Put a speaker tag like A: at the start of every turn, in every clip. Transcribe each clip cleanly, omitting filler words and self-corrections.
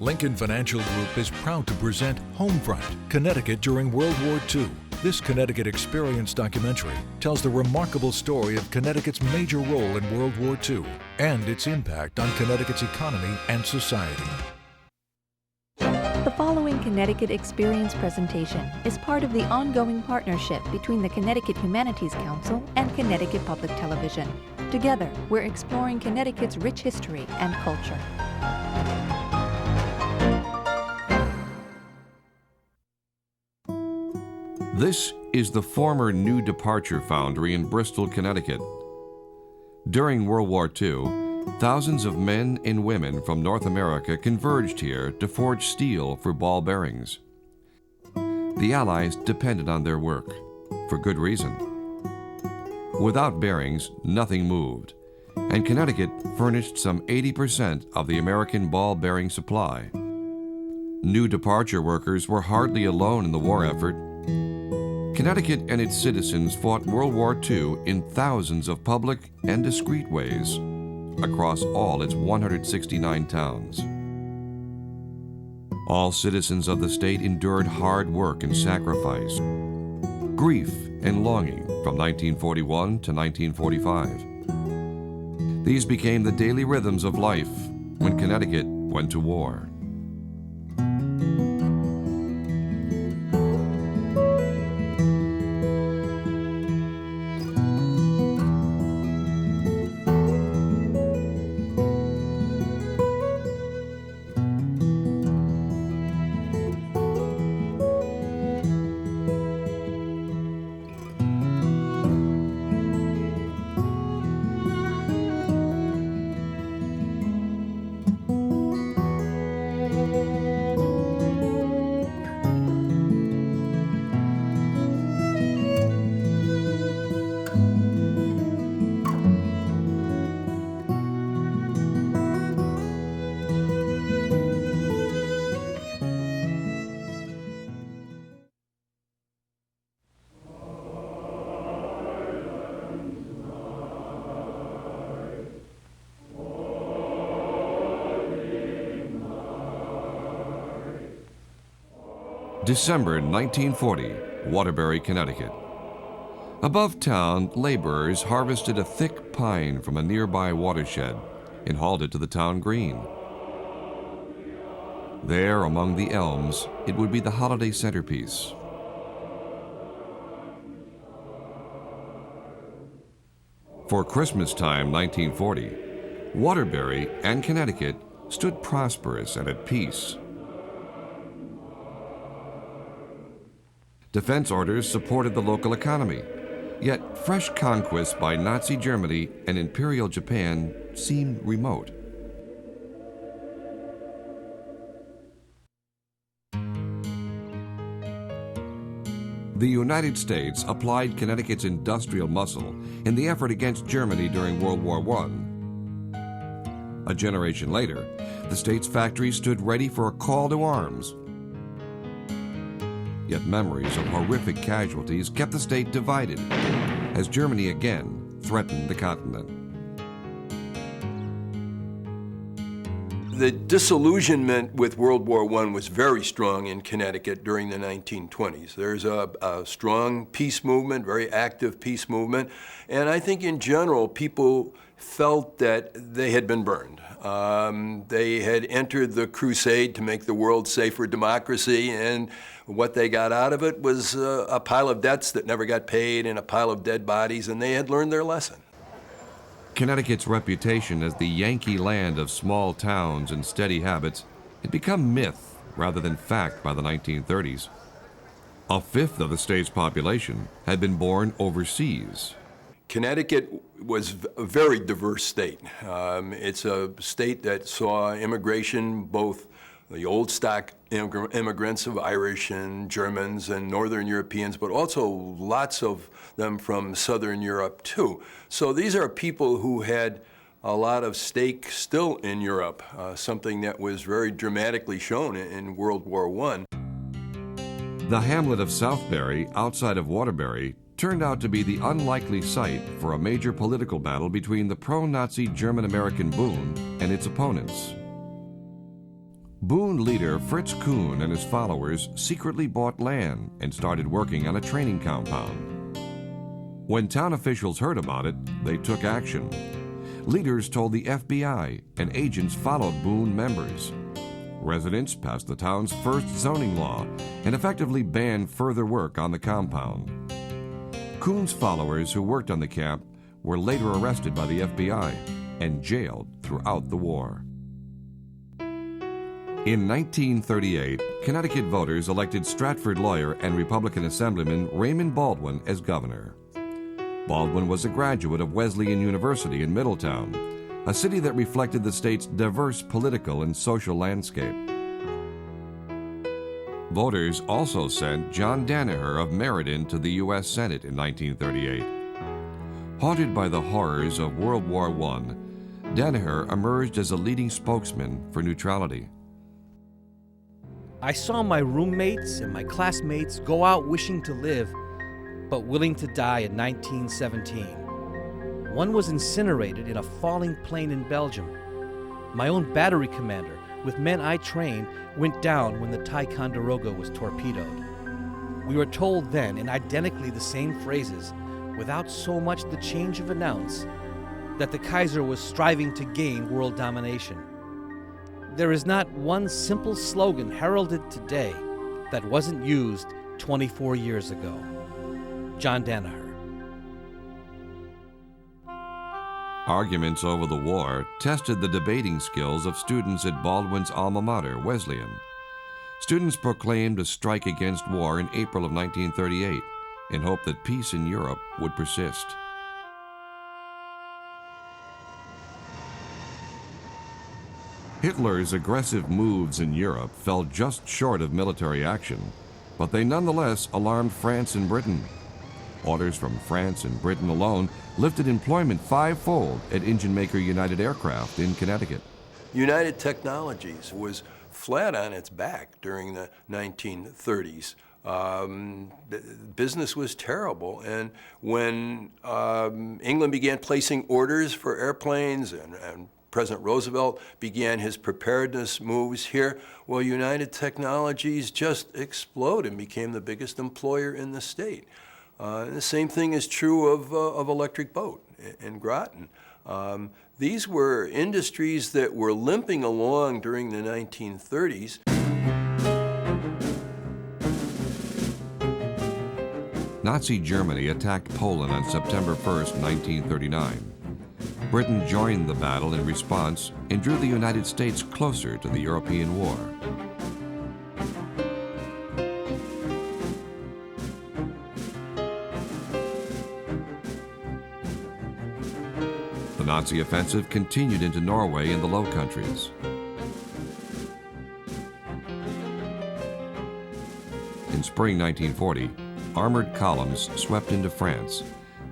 A: Lincoln Financial Group is proud to present Homefront, Connecticut during World War II. This Connecticut Experience documentary tells the remarkable story of Connecticut's major role in World War II and its impact on Connecticut's economy and society.
B: The following Connecticut Experience presentation is part of the ongoing partnership between the Connecticut Humanities Council and Connecticut Public Television. Together, we're exploring Connecticut's rich history and culture.
C: This is the former New Departure Foundry in Bristol, Connecticut. During World War II, thousands of men and women from North America converged here to forge steel for ball bearings. The Allies depended on their work, for good reason. Without bearings, nothing moved, and Connecticut furnished some 80% of the American ball bearing supply. New Departure workers were hardly alone in the war effort. Connecticut and its citizens fought World War II in thousands of public and discreet ways across all its 169 towns. All citizens of the state endured hard work and sacrifice, grief and longing from 1941 to 1945. These became the daily rhythms of life when Connecticut went to war. December 1940, Waterbury, Connecticut. Above town, laborers harvested a thick pine from a nearby watershed and hauled it to the town green. There, among the elms, it would be the holiday centerpiece. For Christmas time 1940, Waterbury and Connecticut stood prosperous and at peace. Defense orders supported the local economy, yet fresh conquests by Nazi Germany and Imperial Japan seemed remote. The United States applied Connecticut's industrial muscle in the effort against Germany during World War I. A generation later, the state's factories stood ready for a call to arms. Yet memories of horrific casualties kept the state divided as Germany again threatened the continent.
D: The disillusionment with World War I was very strong in Connecticut during the 1920s. There's a strong peace movement, very active peace movement, and I think in general people felt that they had been burned. They had entered the crusade to make the world safe for democracy, and what they got out of it was a pile of debts that never got paid and a pile of dead bodies, and they had learned their lesson.
C: Connecticut's reputation as the Yankee land of small towns and steady habits had become myth rather than fact by the 1930s. A fifth of the state's population had been born overseas.
D: Connecticut was a very diverse state. It's a state that saw immigration, both the old stock immigrants of Irish and Germans and Northern Europeans, but also lots of them from Southern Europe too. So these are people who had a lot of stake still in Europe, something that was very dramatically shown in World War I.
C: The hamlet of Southbury, outside of Waterbury, turned out to be the unlikely site for a major political battle between the pro-Nazi German-American Bund and its opponents. Boone leader Fritz Kuhn and his followers secretly bought land and started working on a training compound. When town officials heard about it, they took action. Leaders told the FBI, and agents followed Boone members. Residents passed the town's first zoning law and effectively banned further work on the compound. Kuhn's followers who worked on the camp were later arrested by the FBI and jailed throughout the war. In 1938, Connecticut voters elected Stratford lawyer and Republican Assemblyman Raymond Baldwin as governor. Baldwin was a graduate of Wesleyan University in Middletown, a city that reflected the state's diverse political and social landscape. Voters also sent John Danaher of Meriden to the U.S. Senate in 1938. Haunted by the horrors of World War I, Danaher emerged as a leading spokesman for neutrality.
E: I saw my roommates and my classmates go out wishing to live, but willing to die in 1917. One was incinerated in a falling plane in Belgium. My own battery commander, with men I trained, went down when the Ticonderoga was torpedoed. We were told then, in identically the same phrases, without so much the change of announce, that the Kaiser was striving to gain world domination. There is not one simple slogan heralded today that wasn't used 24 years ago. John Danaher.
C: Arguments over the war tested the debating skills of students at Baldwin's alma mater, Wesleyan. Students proclaimed a strike against war in April of 1938 in hope that peace in Europe would persist. Hitler's aggressive moves in Europe fell just short of military action, but they nonetheless alarmed France and Britain. Orders from France and Britain alone lifted employment fivefold at engine maker United Aircraft in Connecticut.
D: United Technologies was flat on its back during the 1930s. Business was terrible, and when England began placing orders for airplanes and President Roosevelt began his preparedness moves here, well, United Technologies just exploded and became the biggest employer in the state. The same thing is true of Electric Boat in Groton. These were industries that were limping along during the 1930s.
C: Nazi Germany attacked Poland on September 1st, 1939. Britain joined the battle in response and drew the United States closer to the European war. The Nazi offensive continued into Norway and the Low Countries. In spring 1940, armored columns swept into France,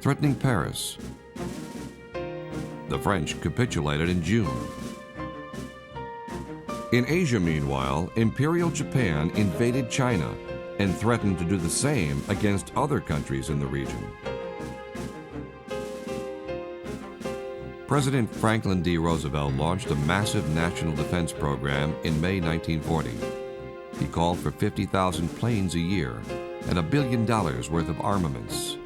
C: threatening Paris. The French capitulated in June. In Asia, meanwhile, Imperial Japan invaded China and threatened to do the same against other countries in the region. President Franklin D. Roosevelt launched a massive national defense program in May 1940. He called for 50,000 planes a year and $1 billion worth of armaments.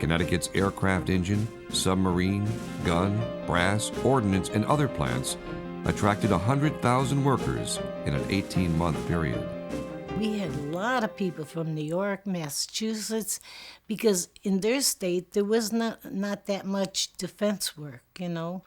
C: Connecticut's aircraft engine, submarine, gun, brass, ordnance, and other plants attracted 100,000 workers in an 18-month period.
F: We had a lot of people from New York, Massachusetts, because in their state there was not that much defense work, you know.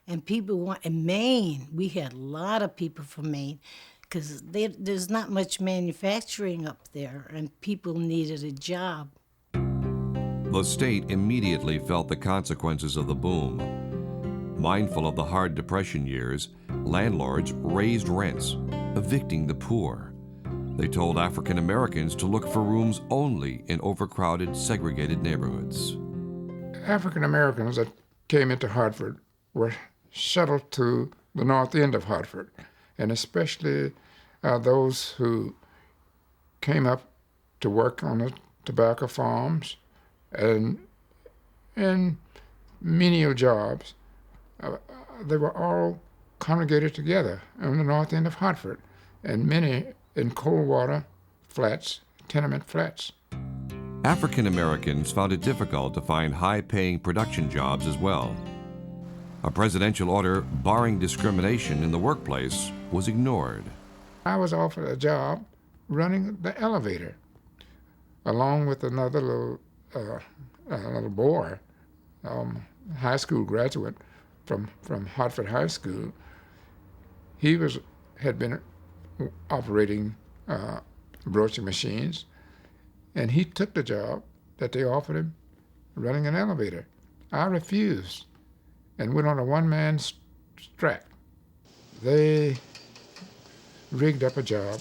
F: And people in Maine, we had a lot of people from Maine, because there's not much manufacturing up there, and people needed a job.
C: The state immediately felt the consequences of the boom. Mindful of the hard Depression years, landlords raised rents, evicting the poor. They told African Americans to look for rooms only in overcrowded, segregated neighborhoods.
G: African Americans that came into Hartford were shuttled to the north end of Hartford, and especially those who came up to work on the tobacco farms and in menial jobs. They were all congregated together on the north end of Hartford, and many in cold water flats, tenement flats.
C: African Americans found it difficult to find high-paying production jobs as well. A presidential order barring discrimination in the workplace was ignored.
G: I was offered a job running the elevator, along with another little boy, high school graduate from Hartford High School. He had been operating broaching machines, and he took the job that they offered him, running an elevator. I refused and went on a one-man strike. They rigged up a job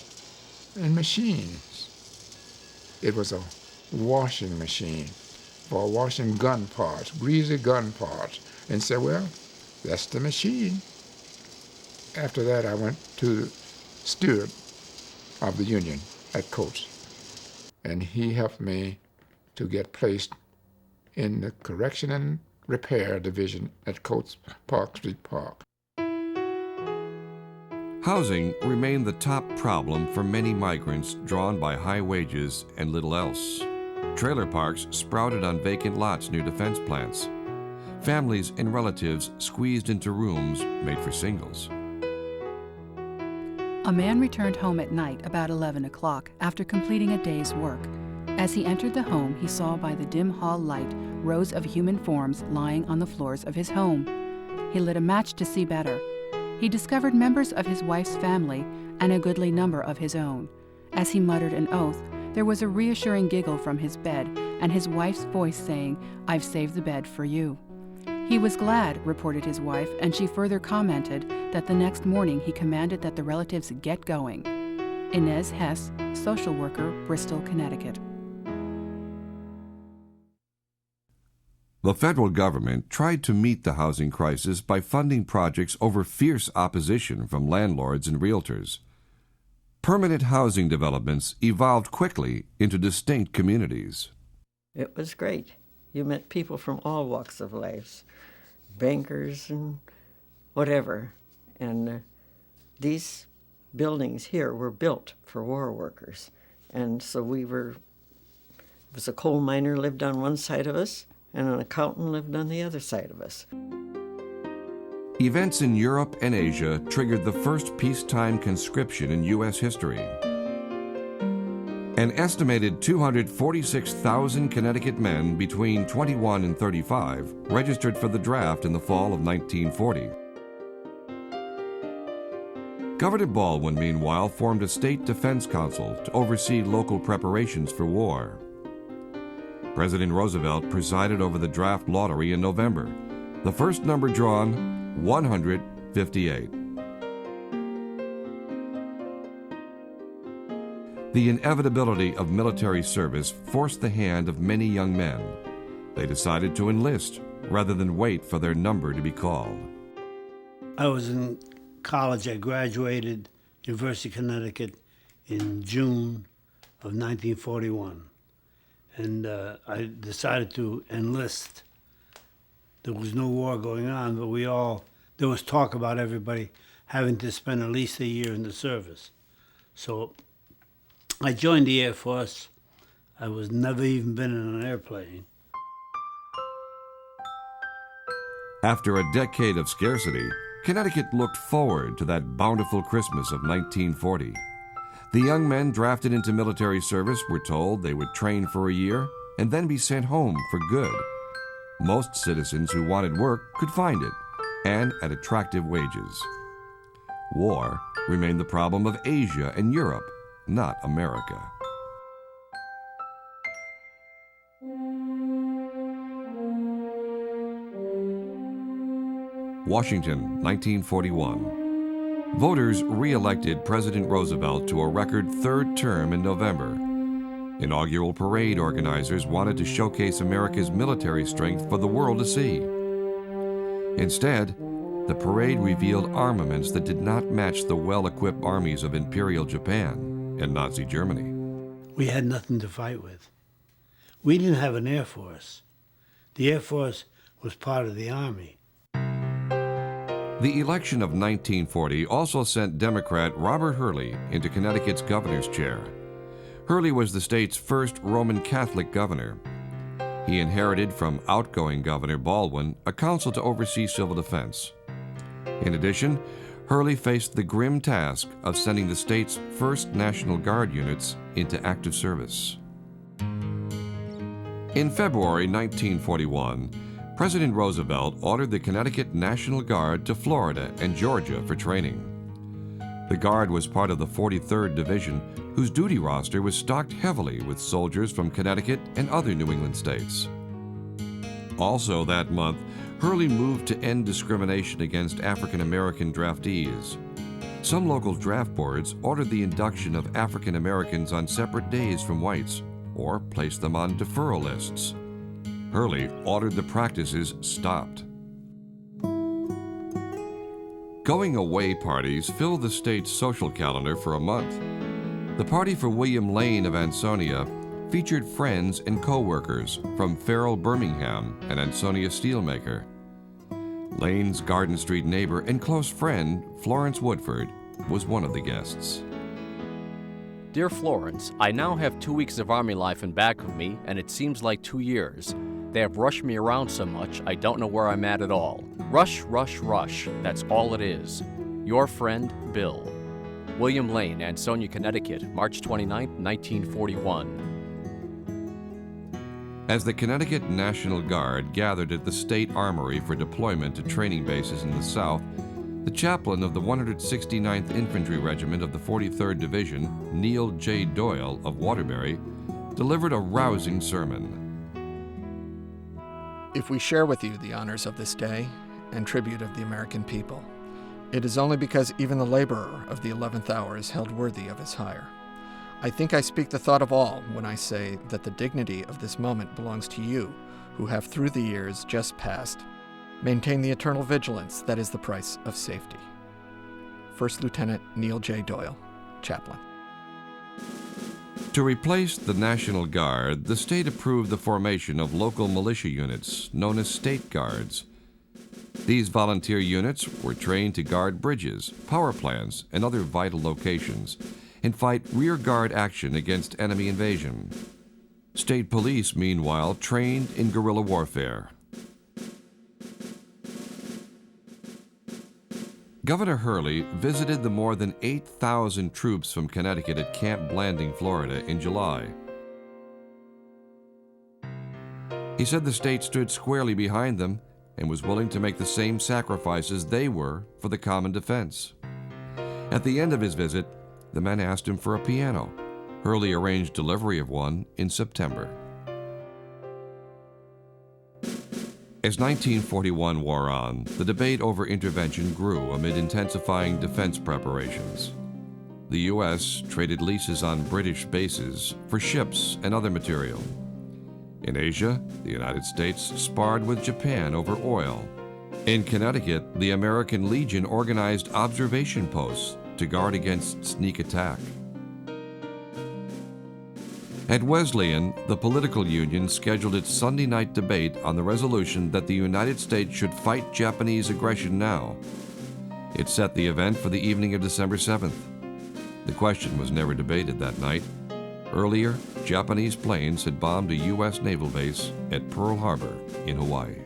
G: in machines. It was a washing machine for washing gun parts, greasy gun parts, and said, well, that's the machine. After that, I went to the steward of the union at Coates, and he helped me to get placed in the correction and repair division at Coates Park Street Park.
C: Housing remained the top problem for many migrants drawn by high wages and little else. Trailer parks sprouted on vacant lots near defense plants. Families and relatives squeezed into rooms made for singles.
H: A man returned home at night about 11 o'clock after completing a day's work. As he entered the home, he saw by the dim hall light rows of human forms lying on the floors of his home. He lit a match to see better. He discovered members of his wife's family and a goodly number of his own. As he muttered an oath, there was a reassuring giggle from his bed and his wife's voice saying, "I've saved the bed for you." He was glad, reported his wife, and she further commented that the next morning he commanded that the relatives get going. Inez Hess, social worker, Bristol, Connecticut.
C: The federal government tried to meet the housing crisis by funding projects over fierce opposition from landlords and realtors. Permanent housing developments evolved quickly into distinct communities.
I: It was great. You met people from all walks of life, bankers and whatever. And these buildings here were built for war workers. And so it was a coal miner lived on one side of us, and an accountant lived on the other side of us.
C: Events in Europe and Asia triggered the first peacetime conscription in U.S. history. An estimated 246,000 Connecticut men between 21 and 35 registered for the draft in the fall of 1940. Governor Baldwin, meanwhile, formed a state defense council to oversee local preparations for war. President Roosevelt presided over the draft lottery in November. The first number drawn, 158. The inevitability of military service forced the hand of many young men. They decided to enlist rather than wait for their number to be called.
J: I was in college. I graduated University of Connecticut in June of 1941. And I decided to enlist. There was no war going on, but there was talk about everybody having to spend at least a year in the service. So I joined the Air Force. I was never even been in an airplane.
C: After a decade of scarcity, Connecticut looked forward to that bountiful Christmas of 1940. The young men drafted into military service were told they would train for a year and then be sent home for good. Most citizens who wanted work could find it, and at attractive wages. War remained the problem of Asia and Europe, not America. Washington, 1941. Voters re-elected President Roosevelt to a record third term in November. Inaugural parade organizers wanted to showcase America's military strength for the world to see. Instead, the parade revealed armaments that did not match the well-equipped armies of Imperial Japan and Nazi Germany.
J: We had nothing to fight with. We didn't have an Air Force. The Air Force was part of the Army.
C: The election of 1940 also sent Democrat Robert Hurley into Connecticut's governor's chair. Hurley was the state's first Roman Catholic governor. He inherited from outgoing Governor Baldwin a council to oversee civil defense. In addition, Hurley faced the grim task of sending the state's first National Guard units into active service. In February 1941, President Roosevelt ordered the Connecticut National Guard to Florida and Georgia for training. The Guard was part of the 43rd Division, whose duty roster was stocked heavily with soldiers from Connecticut and other New England states. Also that month, Hurley moved to end discrimination against African American draftees. Some local draft boards ordered the induction of African Americans on separate days from whites, or placed them on deferral lists. Hurley ordered the practices stopped. Going away parties filled the state's social calendar for a month. The party for William Lane of Ansonia featured friends and co-workers from Farrell Birmingham, an Ansonia steelmaker. Lane's Garden Street neighbor and close friend, Florence Woodford, was one of the guests.
K: Dear Florence, I now have 2 weeks of Army life in back of me, and it seems like 2 years. They have rushed me around so much, I don't know where I'm at all. Rush, rush, rush, that's all it is. Your friend, Bill. William Lane, Ansonia, Connecticut, March 29, 1941.
C: As the Connecticut National Guard gathered at the State Armory for deployment to training bases in the South, the chaplain of the 169th Infantry Regiment of the 43rd Division, Neil J. Doyle of Waterbury, delivered a rousing sermon.
L: If we share with you the honors of this day and tribute of the American people, it is only because even the laborer of the 11th hour is held worthy of his hire. I think I speak the thought of all when I say that the dignity of this moment belongs to you, who have through the years just passed maintained the eternal vigilance that is the price of safety. First Lieutenant Neil J. Doyle, Chaplain.
C: To replace the National Guard, the state approved the formation of local militia units known as State Guards. These volunteer units were trained to guard bridges, power plants, and other vital locations, and fight rear guard action against enemy invasion. State police, meanwhile, trained in guerrilla warfare. Governor Hurley visited the more than 8,000 troops from Connecticut at Camp Blanding, Florida, in July. He said the state stood squarely behind them and was willing to make the same sacrifices they were for the common defense. At the end of his visit, the men asked him for a piano. Hurley arranged delivery of one in September. As 1941 wore on, the debate over intervention grew amid intensifying defense preparations. The U.S. traded leases on British bases for ships and other material. In Asia, the United States sparred with Japan over oil. In Connecticut, the American Legion organized observation posts to guard against sneak attack. At Wesleyan, the political union scheduled its Sunday night debate on the resolution that the United States should fight Japanese aggression now. It set the event for the evening of December 7th. The question was never debated that night. Earlier, Japanese planes had bombed a U.S. naval base at Pearl Harbor in Hawaii.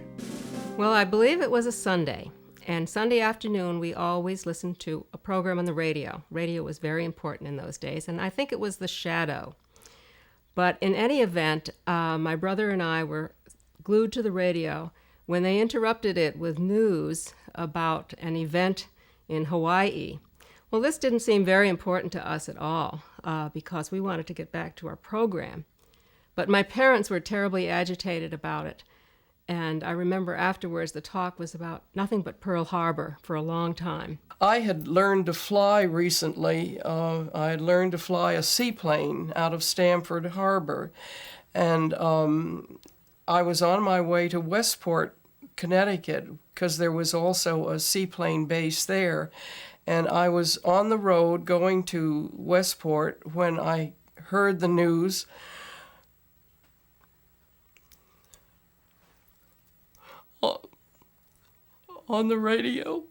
M: Well, I believe it was a Sunday. And Sunday afternoon, we always listened to a program on the radio. Radio was very important in those days, and I think it was The Shadow. But in any event, my brother and I were glued to the radio when they interrupted it with news about an event in Hawaii. Well, this didn't seem very important to us at all because we wanted to get back to our program. But my parents were terribly agitated about it. And I remember afterwards the talk was about nothing but Pearl Harbor for a long time.
N: I had learned to fly recently. I had learned to fly a seaplane out of Stamford Harbor. And I was on my way to Westport, Connecticut, because there was also a seaplane base there. And I was on the road going to Westport when I heard the news on the radio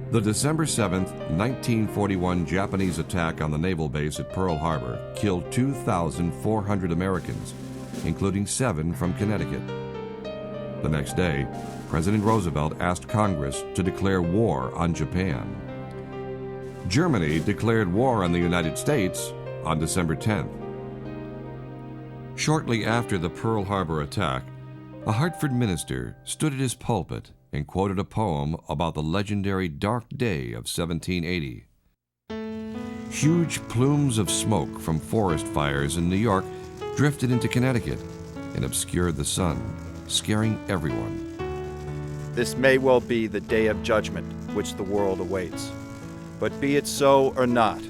C: The December 7, 1941 Japanese attack on the naval base at Pearl Harbor killed 2,400 Americans, including 7 from Connecticut. The next day, President Roosevelt asked Congress to declare war on Japan. Germany declared war on the United States on December 10th. Shortly after the Pearl Harbor attack, a Hartford minister stood at his pulpit and quoted a poem about the legendary Dark Day of 1780. Huge plumes of smoke from forest fires in New York drifted into Connecticut and obscured the sun, scaring everyone.
O: This may well be the day of judgment which the world awaits. But be it so or not,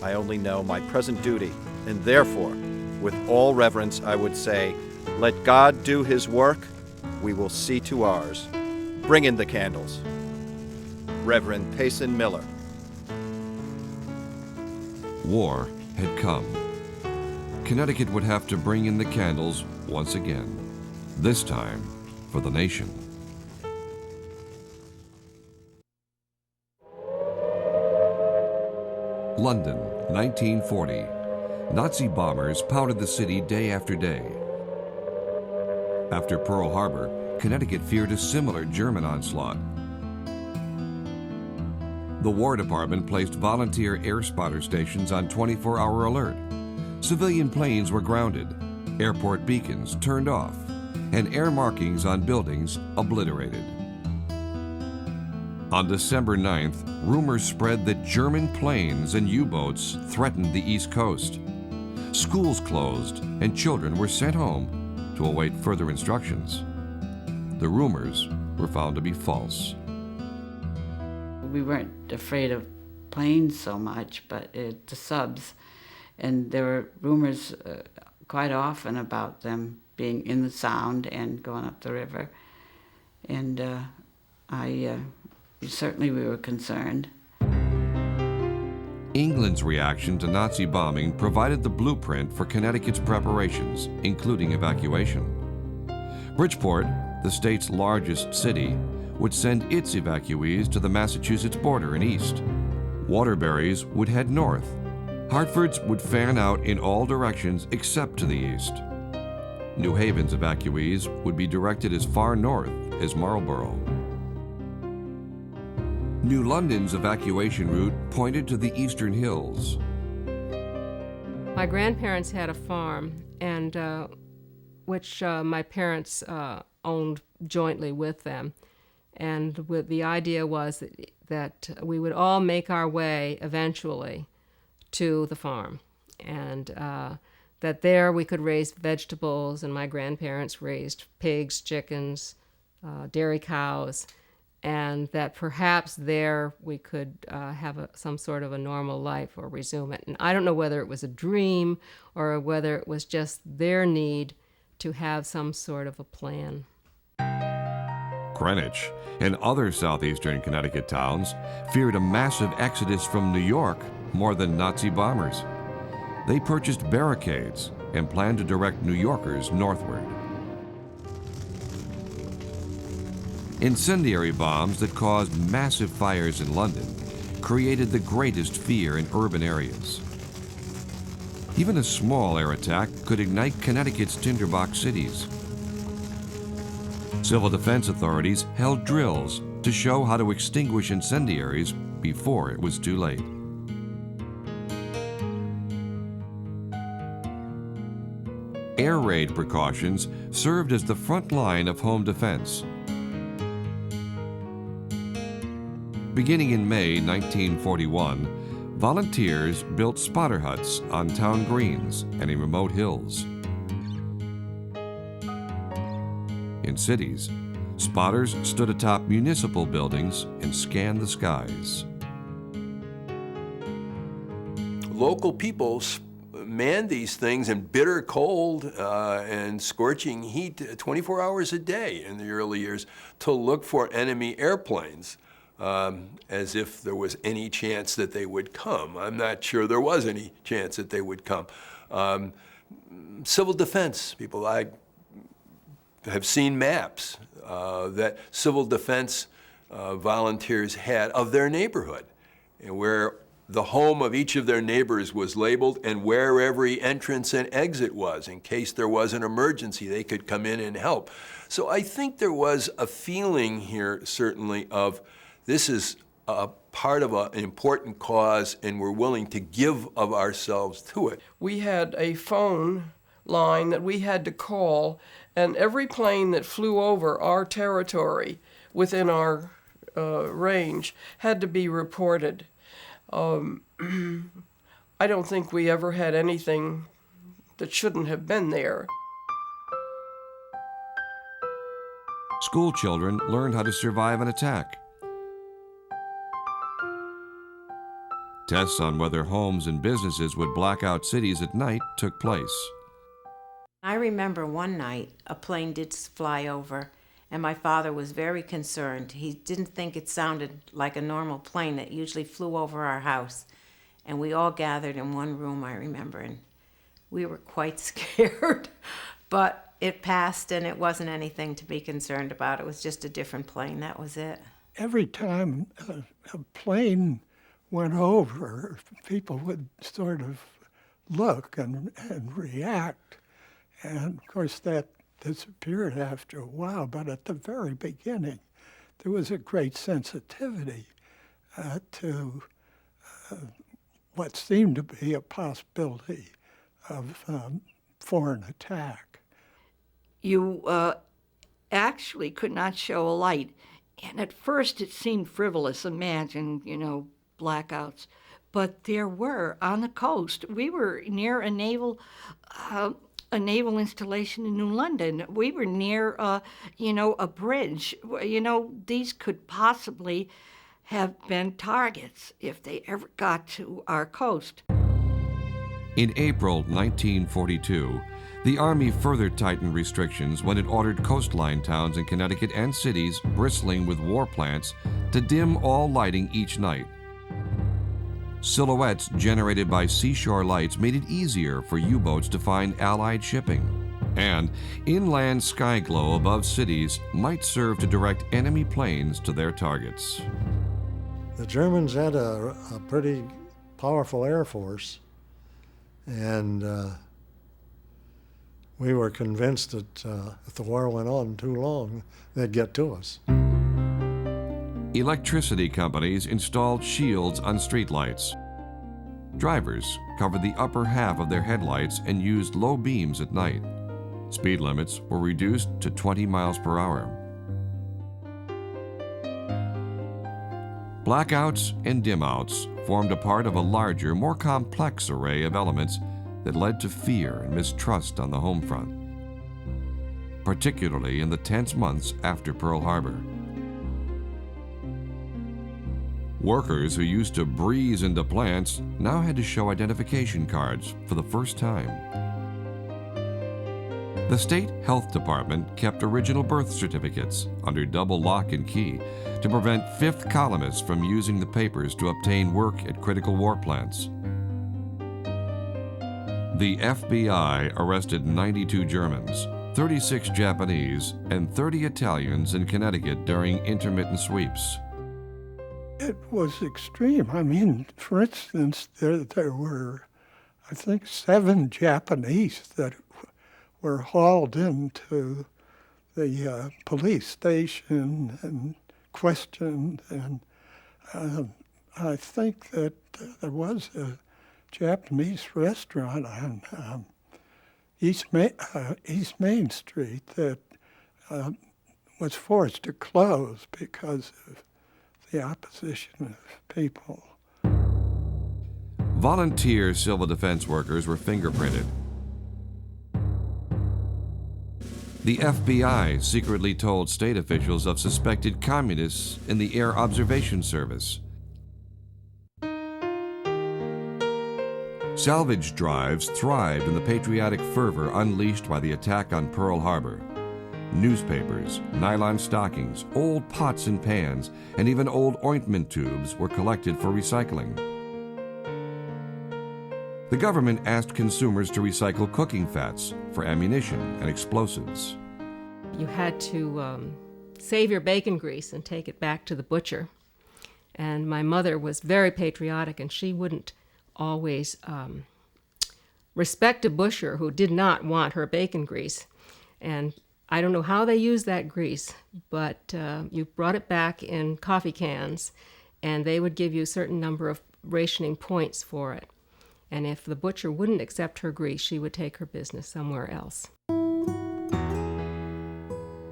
O: I only know my present duty, and therefore, with all reverence, I would say, let God do his work, we will see to ours. Bring in the candles. Reverend Payson Miller.
C: War had come. Connecticut would have to bring in the candles once again, this time for the nation. London, 1940. Nazi bombers pounded the city day after day. After Pearl Harbor, Connecticut feared a similar German onslaught. The War Department placed volunteer air spotter stations on 24-hour alert. Civilian planes were grounded, airport beacons turned off, and air markings on buildings obliterated. On December 9th, rumors spread that German planes and U-boats threatened the East Coast. Schools closed, and children were sent home to await further instructions. The rumors were found to be false.
P: We weren't afraid of planes so much, but the subs. And there were rumors quite often about them being in the Sound and going up the river. And certainly we were concerned.
C: England's reaction to Nazi bombing provided the blueprint for Connecticut's preparations, including evacuation. Bridgeport, the state's largest city, would send its evacuees to the Massachusetts border and east. Waterbury's would head north. Hartford's would fan out in all directions except to the east. New Haven's evacuees would be directed as far north as Marlborough. New London's evacuation route pointed to the eastern hills.
M: My grandparents had a farm, and which my parents owned jointly with them. And the idea was that we would all make our way eventually to the farm, and that there we could raise vegetables, and my grandparents raised pigs, chickens, dairy cows, and that perhaps there we could have some sort of a normal life or resume it. And I don't know whether it was a dream or whether it was just their need to have some sort of a plan.
C: Greenwich and other southeastern Connecticut towns feared a massive exodus from New York more than Nazi bombers. They purchased barricades and planned to direct New Yorkers northward. Incendiary bombs that caused massive fires in London created the greatest fear in urban areas. Even a small air attack could ignite Connecticut's tinderbox cities. Civil defense authorities held drills to show how to extinguish incendiaries before it was too late. Air raid precautions served as the front line of home defense. Beginning in May 1941, volunteers built spotter huts on town greens and in remote hills. In cities, spotters stood atop municipal buildings and scanned the skies.
D: Local people manned these things in bitter cold and scorching heat 24 hours a day in the early years to look for enemy airplanes. As if there was any chance that they would come. I'm not sure there was any chance that they would come. Civil defense people, I have seen maps that civil defense volunteers had of their neighborhood, and where the home of each of their neighbors was labeled and where every entrance and exit was. In case there was an emergency, they could come in and help. So I think there was a feeling here, certainly, of this is a part of an important cause and we're willing to give of ourselves to it.
N: We had a phone line that we had to call, and every plane that flew over our territory within our range had to be reported. I don't think we ever had anything that shouldn't have been there.
C: School children learned how to survive an attack. Tests on whether homes and businesses would black out cities at night took place.
Q: I remember one night a plane did fly over, and my father was very concerned. He didn't think it sounded like a normal plane that usually flew over our house. And we all gathered in one room, I remember, and we were quite scared. But it passed, and it wasn't anything to be concerned about. It was just a different plane, that was it.
R: Every time a plane went over, people would sort of look and react. And of course that disappeared after a while, but at the very beginning, there was a great sensitivity to what seemed to be a possibility of foreign attack.
S: You actually could not show a light. And at first it seemed frivolous. Imagine, blackouts. But there were on the coast. We were near a naval installation in New London. We were near, a bridge. These could possibly have been targets if they ever got to our coast.
C: In April 1942, the Army further tightened restrictions when it ordered coastline towns in Connecticut and cities bristling with war plants to dim all lighting each night. Silhouettes generated by seashore lights made it easier for U-boats to find Allied shipping. And inland sky glow above cities might serve to direct enemy planes to their targets.
T: The Germans had a pretty powerful Air Force, and we were convinced that if the war went on too long, they'd get to us.
C: Electricity companies installed shields on streetlights. Drivers covered the upper half of their headlights and used low beams at night. Speed limits were reduced to 20 miles per hour. Blackouts and dimouts formed a part of a larger, more complex array of elements that led to fear and mistrust on the home front, particularly in the tense months after Pearl Harbor. Workers who used to breeze into plants now had to show identification cards for the first time. The state health department kept original birth certificates under double lock and key to prevent fifth columnists from using the papers to obtain work at critical war plants. The FBI arrested 92 Germans, 36 Japanese, and 30 Italians in Connecticut during intermittent sweeps.
R: It was extreme. I mean, for instance, there were, I think, 7 Japanese that were hauled into the police station and questioned. And I think that there was a Japanese restaurant on East Main Street that was forced to close because of the opposition of people.
C: Volunteer civil defense workers were fingerprinted. The FBI secretly told state officials of suspected communists in the Air Observation Service. Salvage drives thrived in the patriotic fervor unleashed by the attack on Pearl Harbor. Newspapers, nylon stockings, old pots and pans, and even old ointment tubes were collected for recycling. The government asked consumers to recycle cooking fats for ammunition and explosives.
M: You had to save your bacon grease and take it back to the butcher. And my mother was very patriotic, and she wouldn't always respect a butcher who did not want her bacon grease. And I don't know how they used that grease, but you brought it back in coffee cans, and they would give you a certain number of rationing points for it. And if the butcher wouldn't accept her grease, she would take her business somewhere else.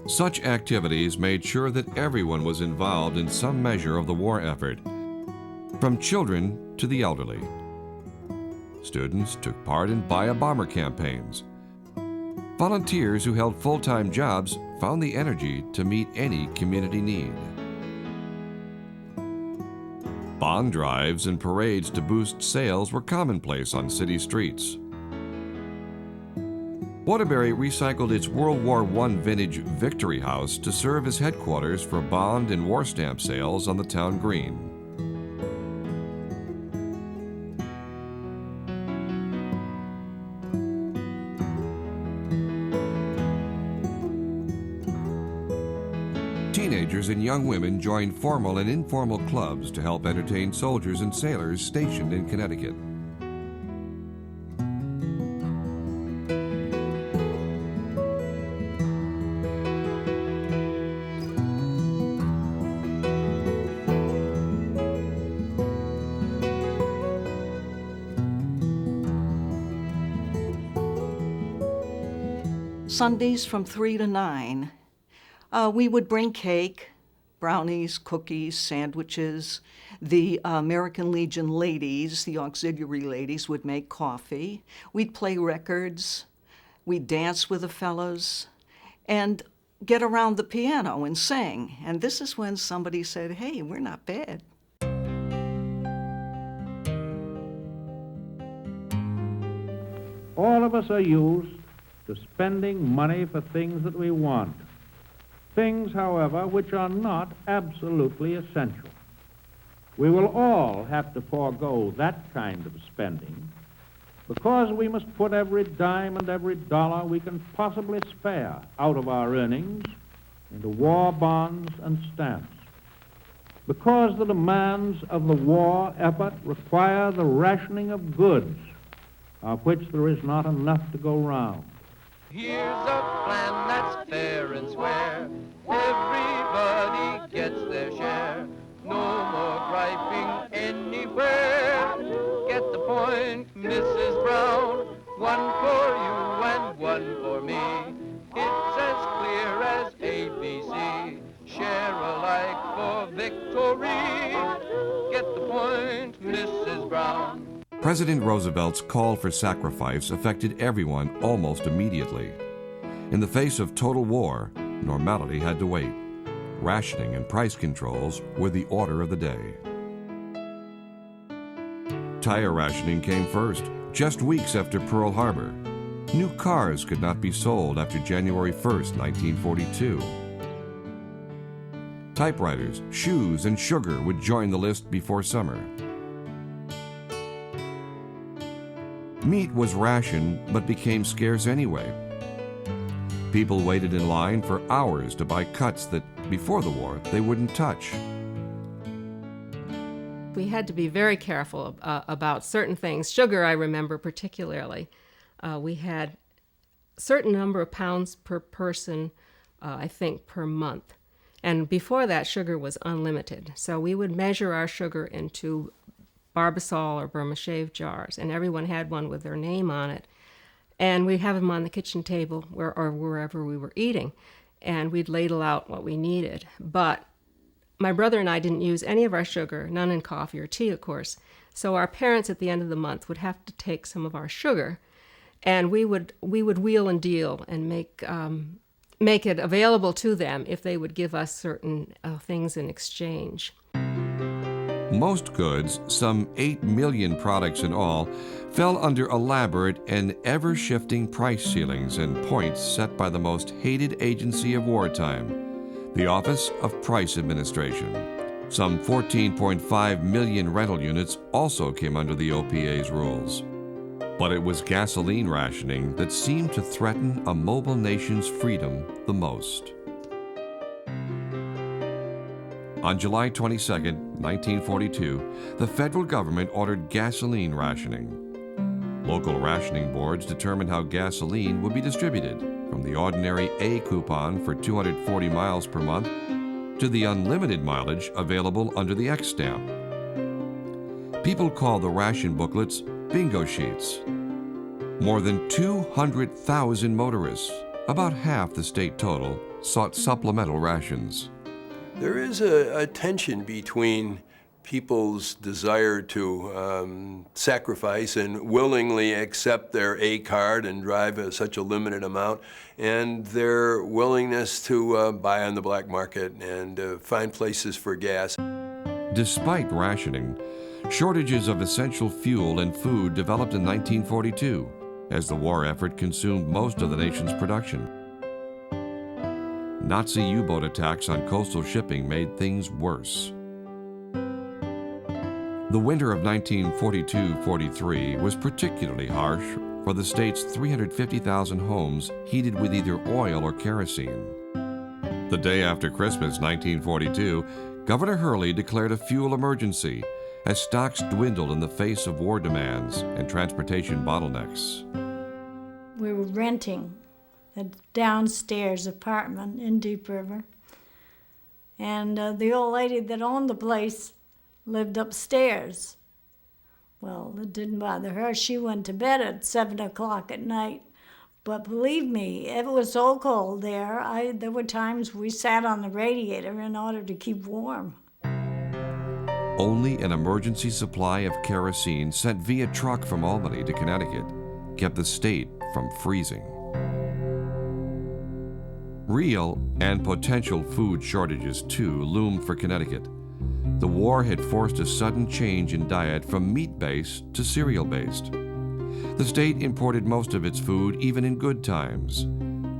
C: Such activities made sure that everyone was involved in some measure of the war effort, from children to the elderly. Students took part in buy-a-bomber campaigns. Volunteers who held full-time jobs found the energy to meet any community need. Bond drives and parades to boost sales were commonplace on city streets. Waterbury recycled its World War I vintage Victory House to serve as headquarters for bond and war stamp sales on the town green. Teenagers and young women joined formal and informal clubs to help entertain soldiers and sailors stationed in Connecticut.
U: Sundays from 3 to 9. We would bring cake, brownies, cookies, sandwiches. The American Legion ladies, the auxiliary ladies, would make coffee. We'd play records. We'd dance with the fellows and get around the piano and sing. And this is when somebody said, "Hey, we're not bad."
V: All of us are used to spending money for things that we want. Things, however, which are not absolutely essential. We will all have to forego that kind of spending because we must put every dime and every dollar we can possibly spare out of our earnings into war bonds and stamps. Because the demands of the war effort require the rationing of goods, of which there is not enough to go round.
W: Here's a plan that's fair and square. Everybody gets their share. No more griping anywhere. Get the point, Mrs. Brown. One for you and one for me. It's as clear as ABC. Share alike for victory. Get the point, Mrs. Brown.
C: President Roosevelt's call for sacrifice affected everyone almost immediately. In the face of total war, normality had to wait. Rationing and price controls were the order of the day. Tire rationing came first, just weeks after Pearl Harbor. New cars could not be sold after January 1st, 1942. Typewriters, shoes, and sugar would join the list before summer. Meat was rationed, but became scarce anyway. People waited in line for hours to buy cuts that, before the war, they wouldn't touch.
M: We had to be very careful about certain things. Sugar, I remember particularly. We had a certain number of pounds per person, I think, per month. And before that, sugar was unlimited. So we would measure our sugar into Barbasol or Burma shave jars, and everyone had one with their name on it. And we'd have them on the kitchen table or wherever we were eating, and we'd ladle out what we needed. But my brother and I didn't use any of our sugar, none in coffee or tea, of course. So our parents at the end of the month would have to take some of our sugar, and we would wheel and deal and make it available to them if they would give us certain things in exchange.
C: Most goods, some 8 million products in all, fell under elaborate and ever-shifting price ceilings and points set by the most hated agency of wartime, the Office of Price Administration. Some 14.5 million rental units also came under the OPA's rules. But it was gasoline rationing that seemed to threaten a mobile nation's freedom the most. On July 22, 1942, the federal government ordered gasoline rationing. Local rationing boards determined how gasoline would be distributed, from the ordinary A coupon for 240 miles per month to the unlimited mileage available under the X stamp. People call the ration booklets bingo sheets. More than 200,000 motorists, about half the state total, sought supplemental rations.
D: There is a tension between people's desire to sacrifice and willingly accept their A card and drive such a limited amount, and their willingness to buy on the black market and find places for gas.
C: Despite rationing, shortages of essential fuel and food developed in 1942 as the war effort consumed most of the nation's production. Nazi U-boat attacks on coastal shipping made things worse. The winter of 1942-43 was particularly harsh for the state's 350,000 homes heated with either oil or kerosene. The day after Christmas 1942, Governor Hurley declared a fuel emergency as stocks dwindled in the face of war demands and transportation bottlenecks.
A: We were renting a downstairs apartment in Deep River, and the old lady that owned the place lived upstairs. Well, it didn't bother her. She went to bed at 7 o'clock at night. But believe me, it was so cold there. There were times we sat on the radiator in order to keep warm.
C: Only an emergency supply of kerosene sent via truck from Albany to Connecticut kept the state from freezing. Real and potential food shortages, too, loomed for Connecticut. The war had forced a sudden change in diet from meat-based to cereal-based. The state imported most of its food even in good times.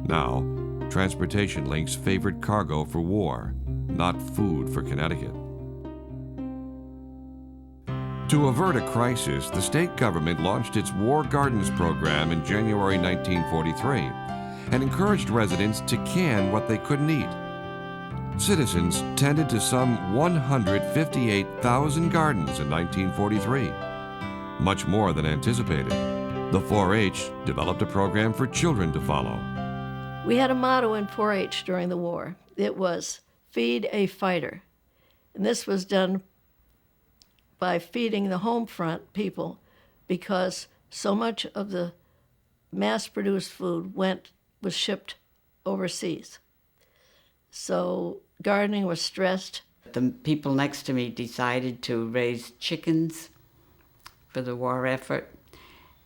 C: Now, transportation links favored cargo for war, not food for Connecticut. To avert a crisis, the state government launched its War Gardens program in January 1943 and encouraged residents to can what they couldn't eat. Citizens tended to some 158,000 gardens in 1943, much more than anticipated. The 4-H developed a program for children to follow.
B: We had a motto in 4-H during the war. It was, "Feed a fighter." And this was done by feeding the home front people because so much of the mass-produced food was shipped overseas. So gardening was stressed.
P: The people next to me decided to raise chickens for the war effort,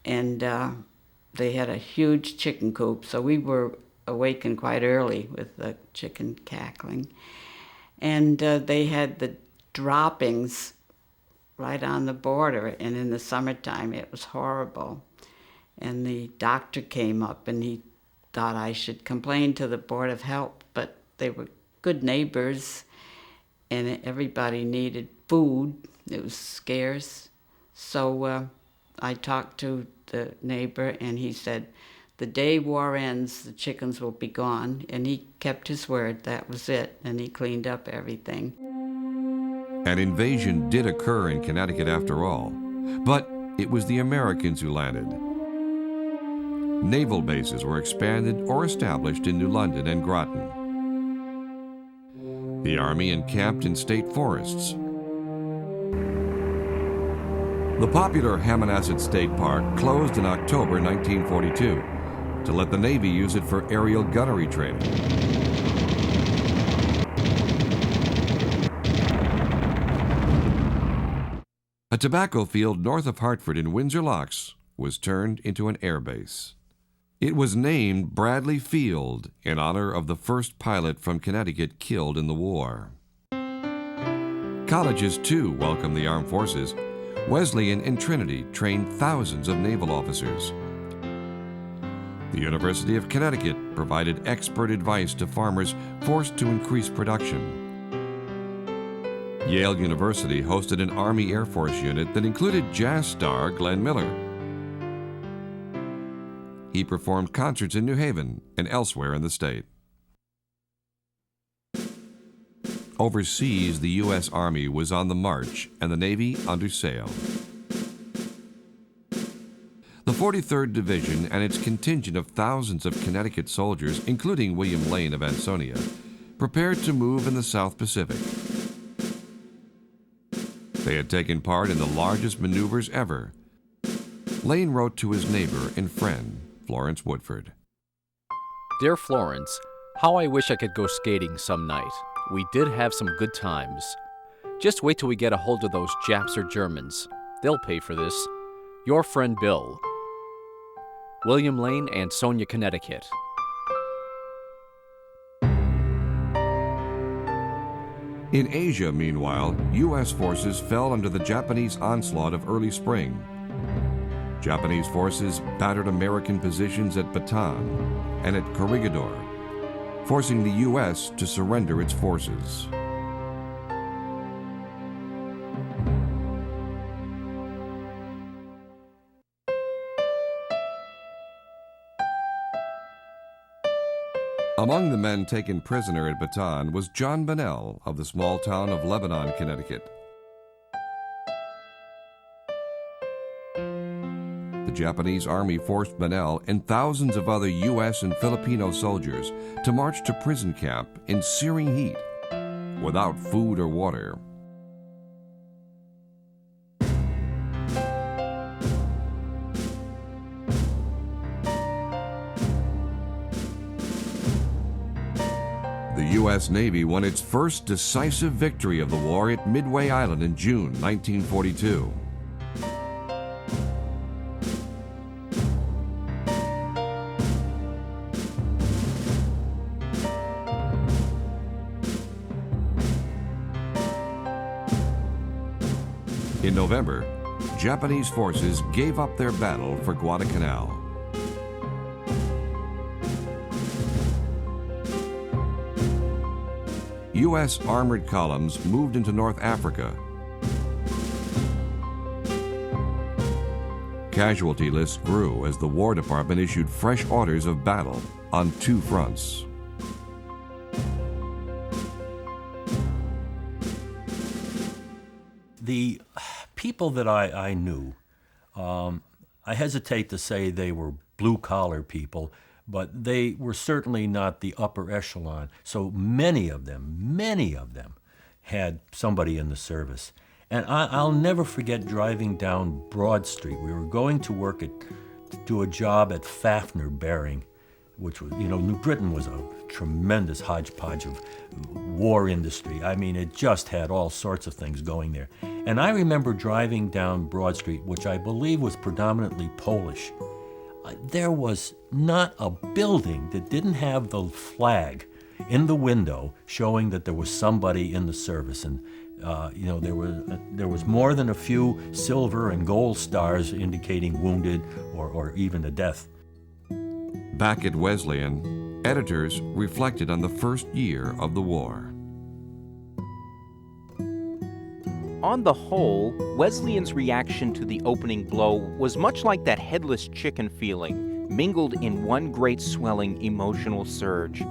P: and they had a huge chicken coop, so we were awakened quite early with the chicken cackling. And they had the droppings right on the border, and in the summertime it was horrible. And the doctor came up and he thought I should complain to the Board of Health, but they were good neighbors and everybody needed food. It was scarce. So I talked to the neighbor and he said, "The day war ends, the chickens will be gone." And he kept his word, that was it, and he cleaned up everything.
C: An invasion did occur in Connecticut after all, but it was the Americans who landed. Naval bases were expanded or established in New London and Groton. The Army encamped in state forests. The popular Hammonasset State Park closed in October 1942 to let the Navy use it for aerial gunnery training. A tobacco field north of Hartford in Windsor Locks was turned into an air base. It was named Bradley Field in honor of the first pilot from Connecticut killed in the war. Colleges, too, welcomed the armed forces. Wesleyan and Trinity trained thousands of naval officers. The University of Connecticut provided expert advice to farmers forced to increase production. Yale University hosted an Army Air Force unit that included jazz star Glenn Miller. He performed concerts in New Haven and elsewhere in the state. Overseas, the U.S. Army was on the march and the Navy under sail. The 43rd Division and its contingent of thousands of Connecticut soldiers, including William Lane of Ansonia, prepared to move in the South Pacific. They had taken part in the largest maneuvers ever. Lane wrote to his neighbor and friend, Florence Woodford.
K: Dear Florence, how I wish I could go skating some night. We did have some good times. Just wait till we get a hold of those Japs or Germans. They'll pay for this. Your friend Bill. William Lane, Ansonia, Connecticut.
C: In Asia, meanwhile, U.S. forces fell under the Japanese onslaught of early spring. Japanese forces battered American positions at Bataan and at Corregidor, forcing the U.S. to surrender its forces. Among the men taken prisoner at Bataan was John Bennell of the small town of Lebanon, Connecticut. The Japanese army forced Bennell and thousands of other U.S. and Filipino soldiers to march to prison camp in searing heat, without food or water. The U.S. Navy won its first decisive victory of the war at Midway Island in June 1942. In November, Japanese forces gave up their battle for Guadalcanal. U.S. armored columns moved into North Africa. Casualty lists grew as the War Department issued fresh orders of battle on two fronts.
E: The people that I knew, I hesitate to say they were blue-collar people, but they were certainly not the upper echelon. So many of them had somebody in the service. And I'll never forget driving down Broad Street. We were going to do a job at Fafner Bearing, which was, New Britain was a tremendous hodgepodge of war industry. I mean, it just had all sorts of things going there. And I remember driving down Broad Street, which I believe was predominantly Polish. There was not a building that didn't have the flag in the window showing that there was somebody in the service. And, there was more than a few silver and gold stars indicating wounded or even a death.
C: Back at Wesleyan, editors reflected on the first year of the war.
F: On the whole, Wesleyan's reaction to the opening blow was much like that headless chicken feeling, mingled in one great swelling emotional surge.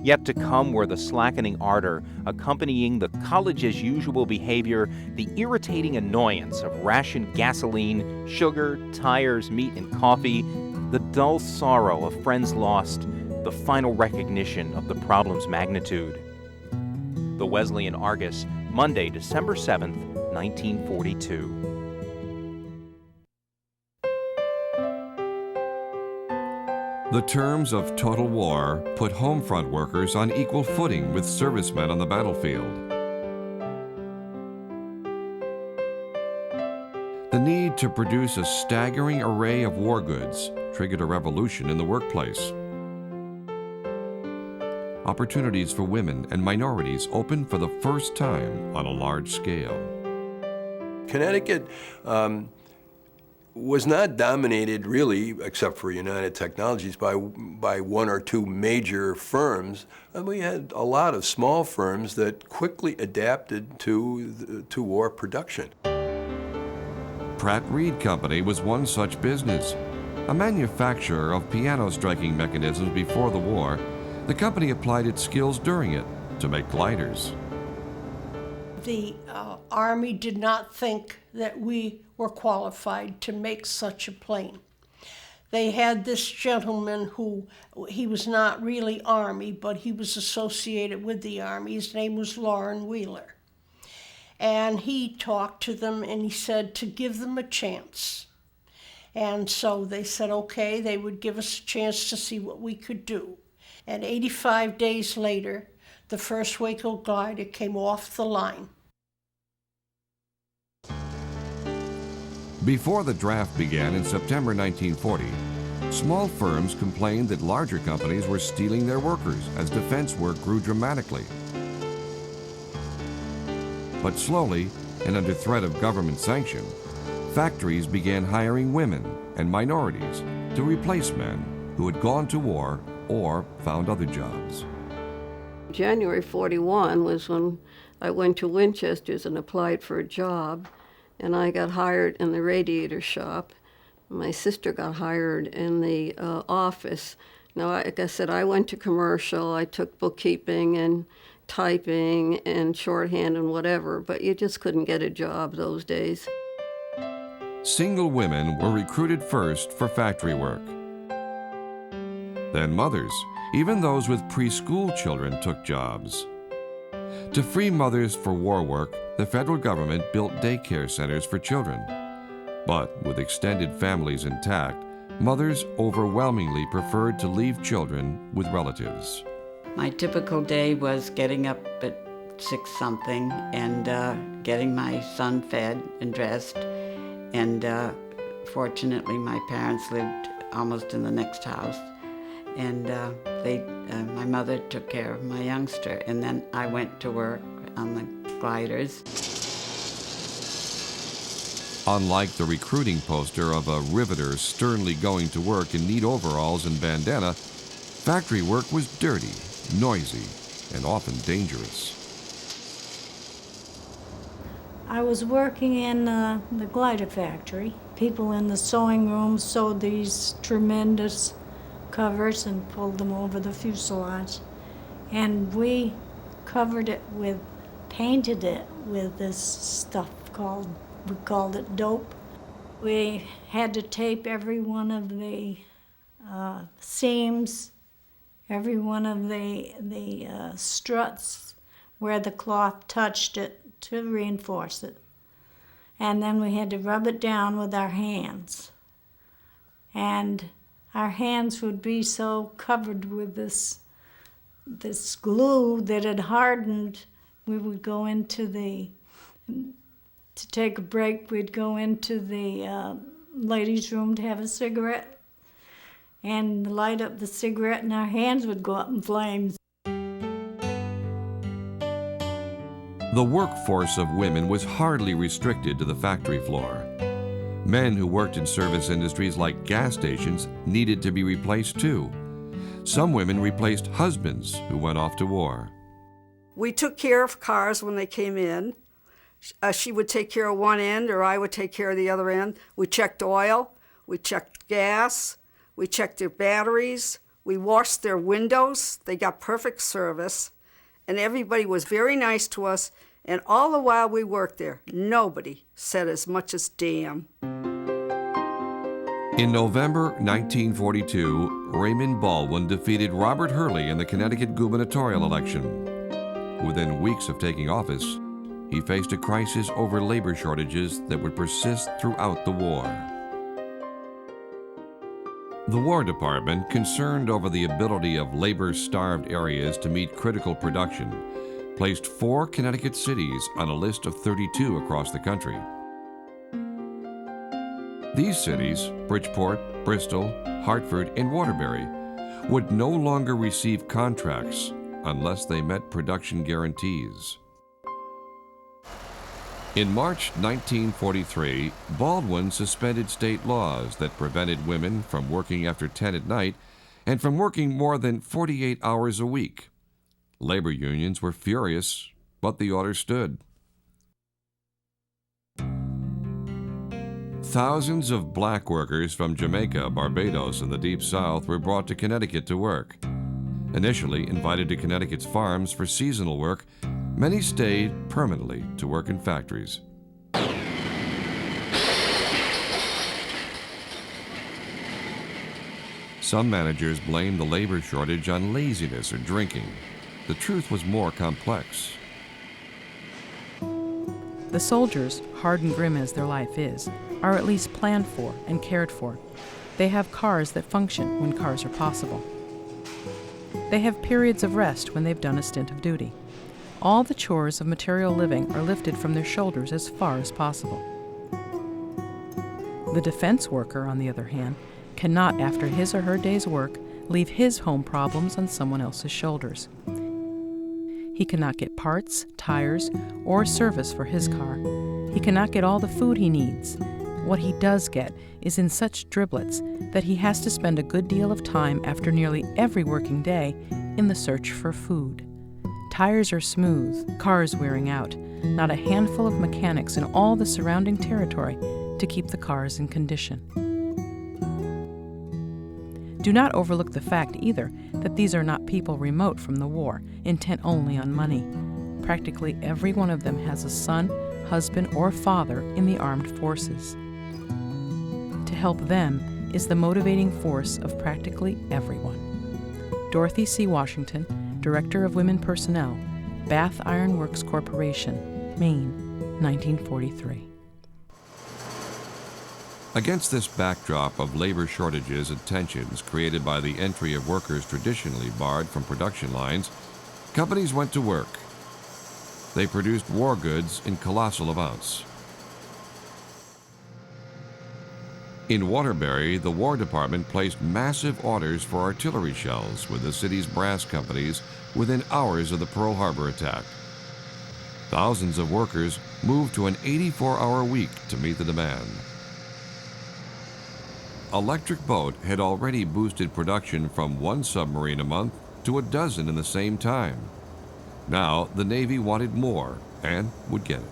F: Yet to come were the slackening ardor, accompanying the college-as-usual behavior, the irritating annoyance of rationed gasoline, sugar, tires, meat, and coffee, the dull sorrow of friends lost, the final recognition of the problem's magnitude. The Wesleyan Argus, Monday, December 7th, 1942.
C: The terms of total war put home front workers on equal footing with servicemen on the battlefield. The need to produce a staggering array of war goods triggered a revolution in the workplace. Opportunities for women and minorities opened for the first time on a large scale.
D: Connecticut was not dominated really, except for United Technologies, by one or two major firms. And we had a lot of small firms that quickly adapted to war production.
C: Pratt Reed Company was one such business. A manufacturer of piano striking mechanisms before the war, the company applied its skills during it to make gliders.
G: The Army did not think that we were qualified to make such a plane. They had this gentleman who, he was not really Army, but he was associated with the Army. His name was Lauren Wheeler. And he talked to them and he said to give them a chance. And so they said, okay, they would give us a chance to see what we could do. And 85 days later, the first Waco glider came off the line.
C: Before the draft began in September 1940, small firms complained that larger companies were stealing their workers as defense work grew dramatically. But slowly, and under threat of government sanction, factories began hiring women and minorities to replace men who had gone to war or found other jobs.
B: January 41 was when I went to Winchester's and applied for a job, and I got hired in the radiator shop. My sister got hired in the office. Now, like I said, I went to commercial. I took bookkeeping and typing and shorthand and whatever, but you just couldn't get a job those days.
C: Single women were recruited first for factory work. Then mothers, even those with preschool children, took jobs. To free mothers for war work, the federal government built daycare centers for children. But with extended families intact, mothers overwhelmingly preferred to leave children with relatives.
P: My typical day was getting up at 6-something and getting my son fed and dressed. And fortunately, my parents lived almost in the next house. And my mother took care of my youngster. And then I went to work on the gliders.
C: Unlike the recruiting poster of a riveter sternly going to work in neat overalls and bandana, factory work was dirty, noisy, and often dangerous.
A: I was working in the glider factory. People in the sewing room sewed these tremendous covers and pulled them over the fuselage. And we covered it with, painted it with this stuff we called it dope. We had to tape every one of the seams, every one of the struts where the cloth touched it to reinforce it. And then we had to rub it down with our hands. And our hands would be so covered with this glue that had hardened. We would go into to take a break, we'd go into the ladies' room to have a cigarette and light up the cigarette, and our hands would go up in flames.
C: The workforce of women was hardly restricted to the factory floor. Men who worked in service industries like gas stations needed to be replaced too. Some women replaced husbands who went off to war.
H: We took care of cars when they came in. She would take care of one end, or I would take care of the other end. We checked oil, we checked gas, we checked their batteries, we washed their windows. They got perfect service, and everybody was very nice to us, and all the while we worked there, nobody said as much as damn.
C: In November 1942, Raymond Baldwin defeated Robert Hurley in the Connecticut gubernatorial election. Within weeks of taking office, he faced a crisis over labor shortages that would persist throughout the war. The War Department, concerned over the ability of labor-starved areas to meet critical production, placed 4 Connecticut cities on a list of 32 across the country. These cities, Bridgeport, Bristol, Hartford, and Waterbury, would no longer receive contracts unless they met production guarantees. In March 1943, Baldwin suspended state laws that prevented women from working after 10 at night and from working more than 48 hours a week. Labor unions were furious, but the order stood. Thousands of black workers from Jamaica, Barbados, and the Deep South were brought to Connecticut to work. Initially invited to Connecticut's farms for seasonal work, Many stayed permanently to work in factories. Some managers blamed the labor shortage on laziness or drinking. The truth was more complex.
I: The soldiers, hard and grim as their life is, are at least planned for and cared for. They have cars that function when cars are possible. They have periods of rest when they've done a stint of duty. All the chores of material living are lifted from their shoulders as far as possible. The defense worker, on the other hand, cannot, after his or her day's work, leave his home problems on someone else's shoulders. He cannot get parts, tires, or service for his car. He cannot get all the food he needs. What he does get is in such driblets that he has to spend a good deal of time after nearly every working day in the search for food. Tires are smooth, cars wearing out, not a handful of mechanics in all the surrounding territory to keep the cars in condition. Do not overlook the fact either that these are not people remote from the war, intent only on money. Practically every one of them has a son, husband, or father in the armed forces. To help them is the motivating force of practically everyone. Dorothy C. Washington, Director of Women Personnel, Bath Iron Works Corporation, Maine, 1943.
C: Against this backdrop of labor shortages and tensions created by the entry of workers traditionally barred from production lines, companies went to work. They produced war goods in colossal amounts. In Waterbury, the War Department placed massive orders for artillery shells with the city's brass companies within hours of the Pearl Harbor attack. Thousands of workers moved to an 84-hour week to meet the demand. Electric Boat had already boosted production from 1 submarine a month to a dozen in the same time. Now the Navy wanted more and would get it.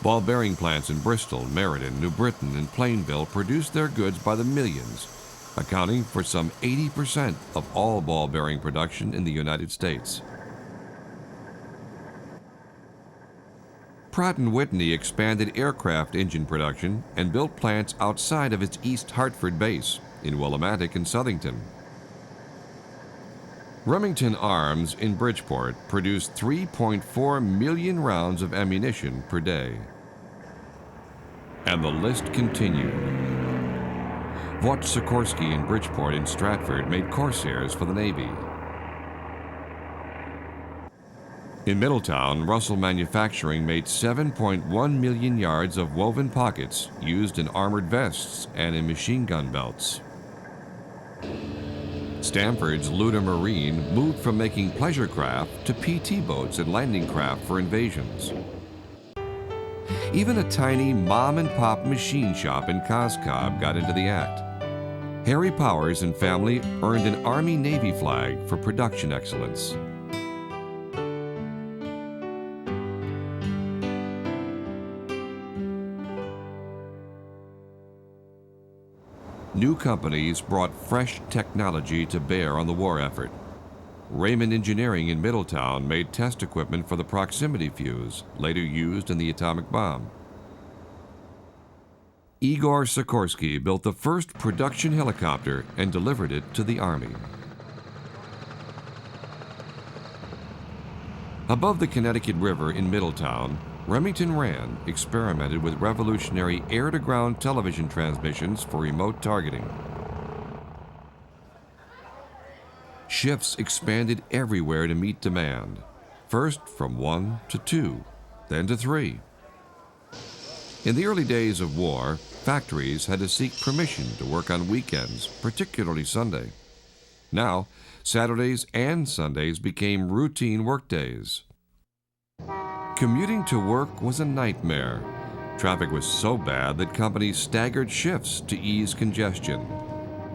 C: Ball bearing plants in Bristol, Meriden, New Britain, and Plainville produced their goods by the millions, accounting for some 80% of all ball bearing production in the United States. Pratt & Whitney expanded aircraft engine production and built plants outside of its East Hartford base in Willimantic and Southington. Remington Arms in Bridgeport produced 3.4 million rounds of ammunition per day. And the list continued. Vought Sikorsky in Bridgeport and Stratford made Corsairs for the Navy. In Middletown, Russell Manufacturing made 7.1 million yards of woven pockets used in armored vests and in machine gun belts. Stanford's Luda Marine moved from making pleasure craft to PT boats and landing craft for invasions. Even a tiny mom-and-pop machine shop in Coscob got into the act. Harry Powers and family earned an Army-Navy flag for production excellence. New companies brought fresh technology to bear on the war effort. Raymond Engineering in Middletown made test equipment for the proximity fuse, later used in the atomic bomb. Igor Sikorsky built the first production helicopter and delivered it to the Army. Above the Connecticut River in Middletown, Remington Rand experimented with revolutionary air-to-ground television transmissions for remote targeting. Shifts expanded everywhere to meet demand, first from 1 to 2, then to 3. In the early days of war, factories had to seek permission to work on weekends, particularly Sunday. Now, Saturdays and Sundays became routine workdays. Commuting to work was a nightmare. Traffic was so bad that companies staggered shifts to ease congestion.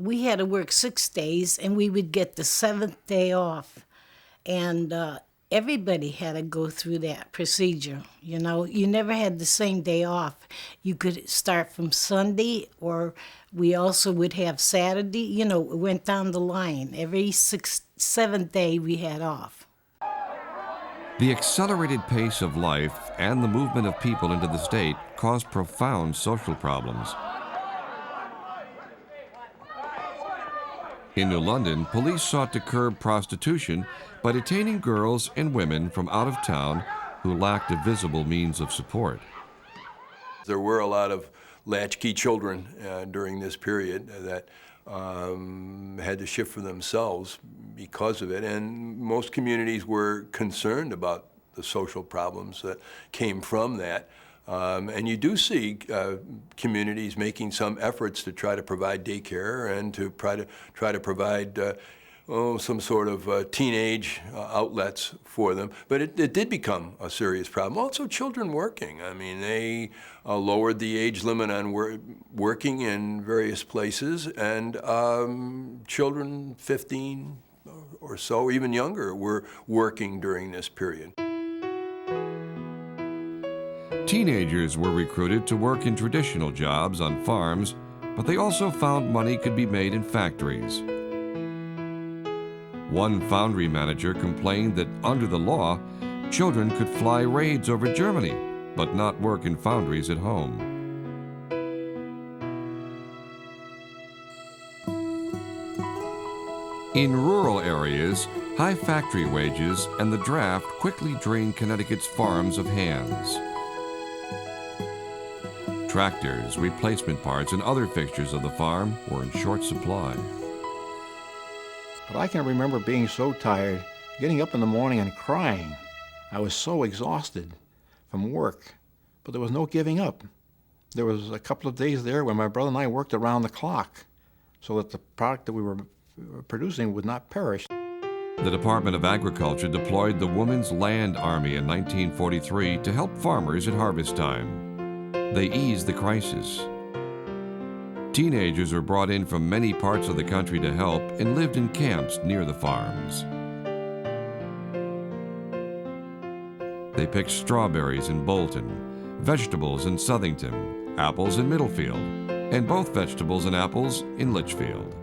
J: We had to work 6 days, and we would get the 7th day off. And everybody had to go through that procedure. You know, you never had the same day off. You could start from Sunday or We also would have Saturday, you know, it went down the line. Every seventh day we had off.
C: The accelerated pace of life and the movement of people into the state caused profound social problems. In New London, police sought to curb prostitution by detaining girls and women from out of town who lacked a visible means of support.
D: There were a lot of latchkey children during this period that had to shift for themselves because of it, and most communities were concerned about the social problems that came from that. And you do see communities making some efforts to try to provide daycare and to try to provide some sort of teenage outlets for them. But it did become a serious problem. Also, children working. I mean, they lowered the age limit on working in various places, and children 15 or so, even younger, were working during this period.
C: Teenagers were recruited to work in traditional jobs on farms, but they also found money could be made in factories. One foundry manager complained that under the law, children could fly raids over Germany, but not work in foundries at home. In rural areas, high factory wages and the draft quickly drained Connecticut's farms of hands. Tractors, replacement parts, and other fixtures of the farm were in short supply.
L: But I can remember being so tired, getting up in the morning and crying. I was so exhausted from work, but there was no giving up. There was a couple of days there when my brother and I worked around the clock so that the product that we were producing would not perish.
C: The Department of Agriculture deployed the Women's Land Army in 1943 to help farmers at harvest time. They eased the crisis. Teenagers were brought in from many parts of the country to help and lived in camps near the farms. They picked strawberries in Bolton, vegetables in Southington, apples in Middlefield, and both vegetables and apples in Litchfield.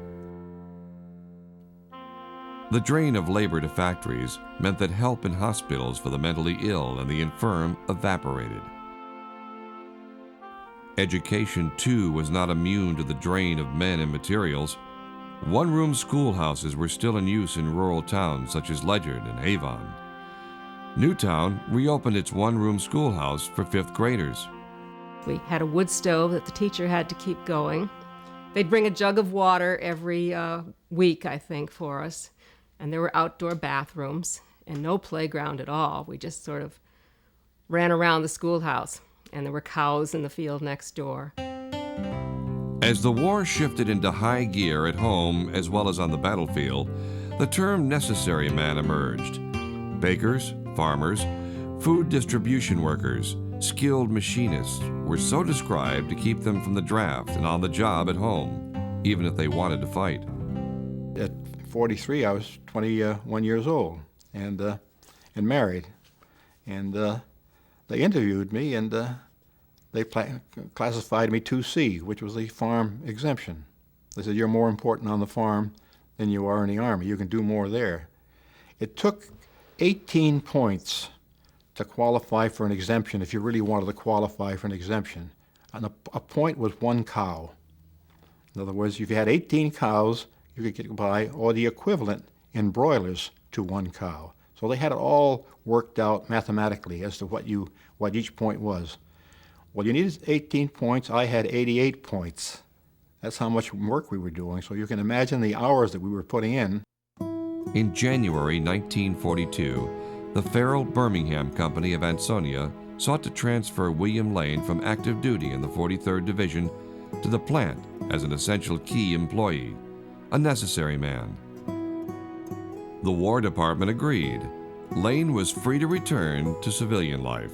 C: The drain of labor to factories meant that help in hospitals for the mentally ill and the infirm evaporated. Education, too, was not immune to the drain of men and materials. One-room schoolhouses were still in use in rural towns such as Ledyard and Avon. Newtown reopened its one-room schoolhouse for fifth graders.
M: We had a wood stove that the teacher had to keep going. They'd bring a jug of water every week, I think, for us. And there were outdoor bathrooms and no playground at all. We just sort of ran around the schoolhouse, and there were cows in the field next door.
C: As the war shifted into high gear at home as well as on the battlefield, the term necessary man emerged. Bakers, farmers, food distribution workers, skilled machinists were so described to keep them from the draft and on the job at home, even if they wanted to fight.
L: At 43, I was 21 years old and married. And they interviewed me, and they classified me 2C, which was the farm exemption. They said, you're more important on the farm than you are in the Army. You can do more there. It took 18 points to qualify for an exemption if you really wanted to qualify for an exemption. And a point was one cow. In other words, if you had 18 cows, you could get by, or the equivalent in broilers to one cow. So they had it all worked out mathematically as to what each point was. Well, you needed 18 points. I had 88 points. That's how much work we were doing. So you can imagine the hours that we were putting in.
C: In January 1942, the Farrell Birmingham Company of Ansonia sought to transfer William Lane from active duty in the 43rd Division to the plant as an essential key employee, a necessary man. The War Department agreed. Lane was free to return to civilian life.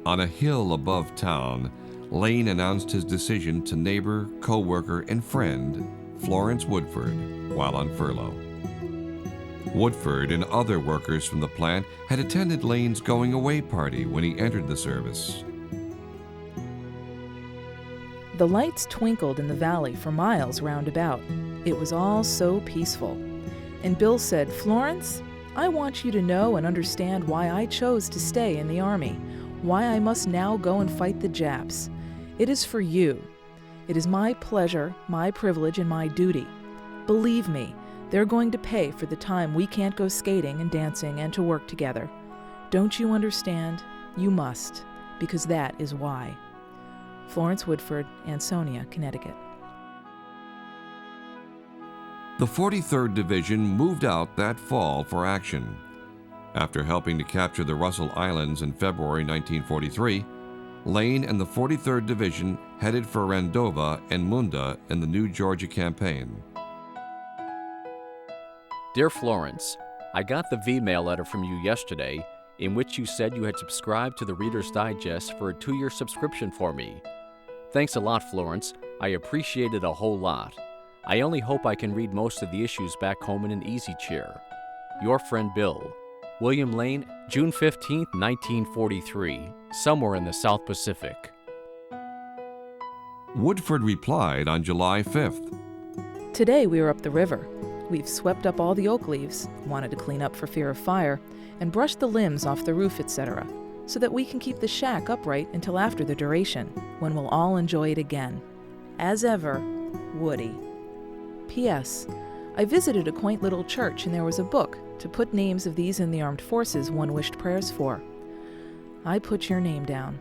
C: On a hill above town, Lane announced his decision to neighbor, co-worker, and friend Florence Woodford while on furlough. Woodford and other workers from the plant had attended Lane's going-away party when he entered the service.
I: The lights twinkled in the valley for miles round about. It was all so peaceful. And Bill said, "Florence, I want you to know and understand why I chose to stay in the Army, why I must now go and fight the Japs. It is for you. It is my pleasure, my privilege, and my duty. Believe me, they're going to pay for the time we can't go skating and dancing and to work together. Don't you understand? You must, because that is why." Florence Woodford, Ansonia, Connecticut.
C: The 43rd Division moved out that fall for action. After helping to capture the Russell Islands in February 1943, Lane and the 43rd Division headed for Rendova and Munda in the New Georgia Campaign.
K: Dear Florence, I got the V-mail letter from you yesterday in which you said you had subscribed to the Reader's Digest for a 2-year subscription for me. Thanks a lot, Florence. I appreciate it a whole lot. I only hope I can read most of the issues back home in an easy chair. Your friend Bill. William Lane, June 15, 1943, somewhere in the South Pacific.
C: Woodford replied on July 5th.
I: Today we were up the river. We've swept up all the oak leaves, wanted to clean up for fear of fire, and brushed the limbs off the roof, etc., so that we can keep the shack upright until after the duration, when we'll all enjoy it again. As ever, Woody. P.S. I visited a quaint little church and there was a book to put names of these in the armed forces one wished prayers for. I put your name down.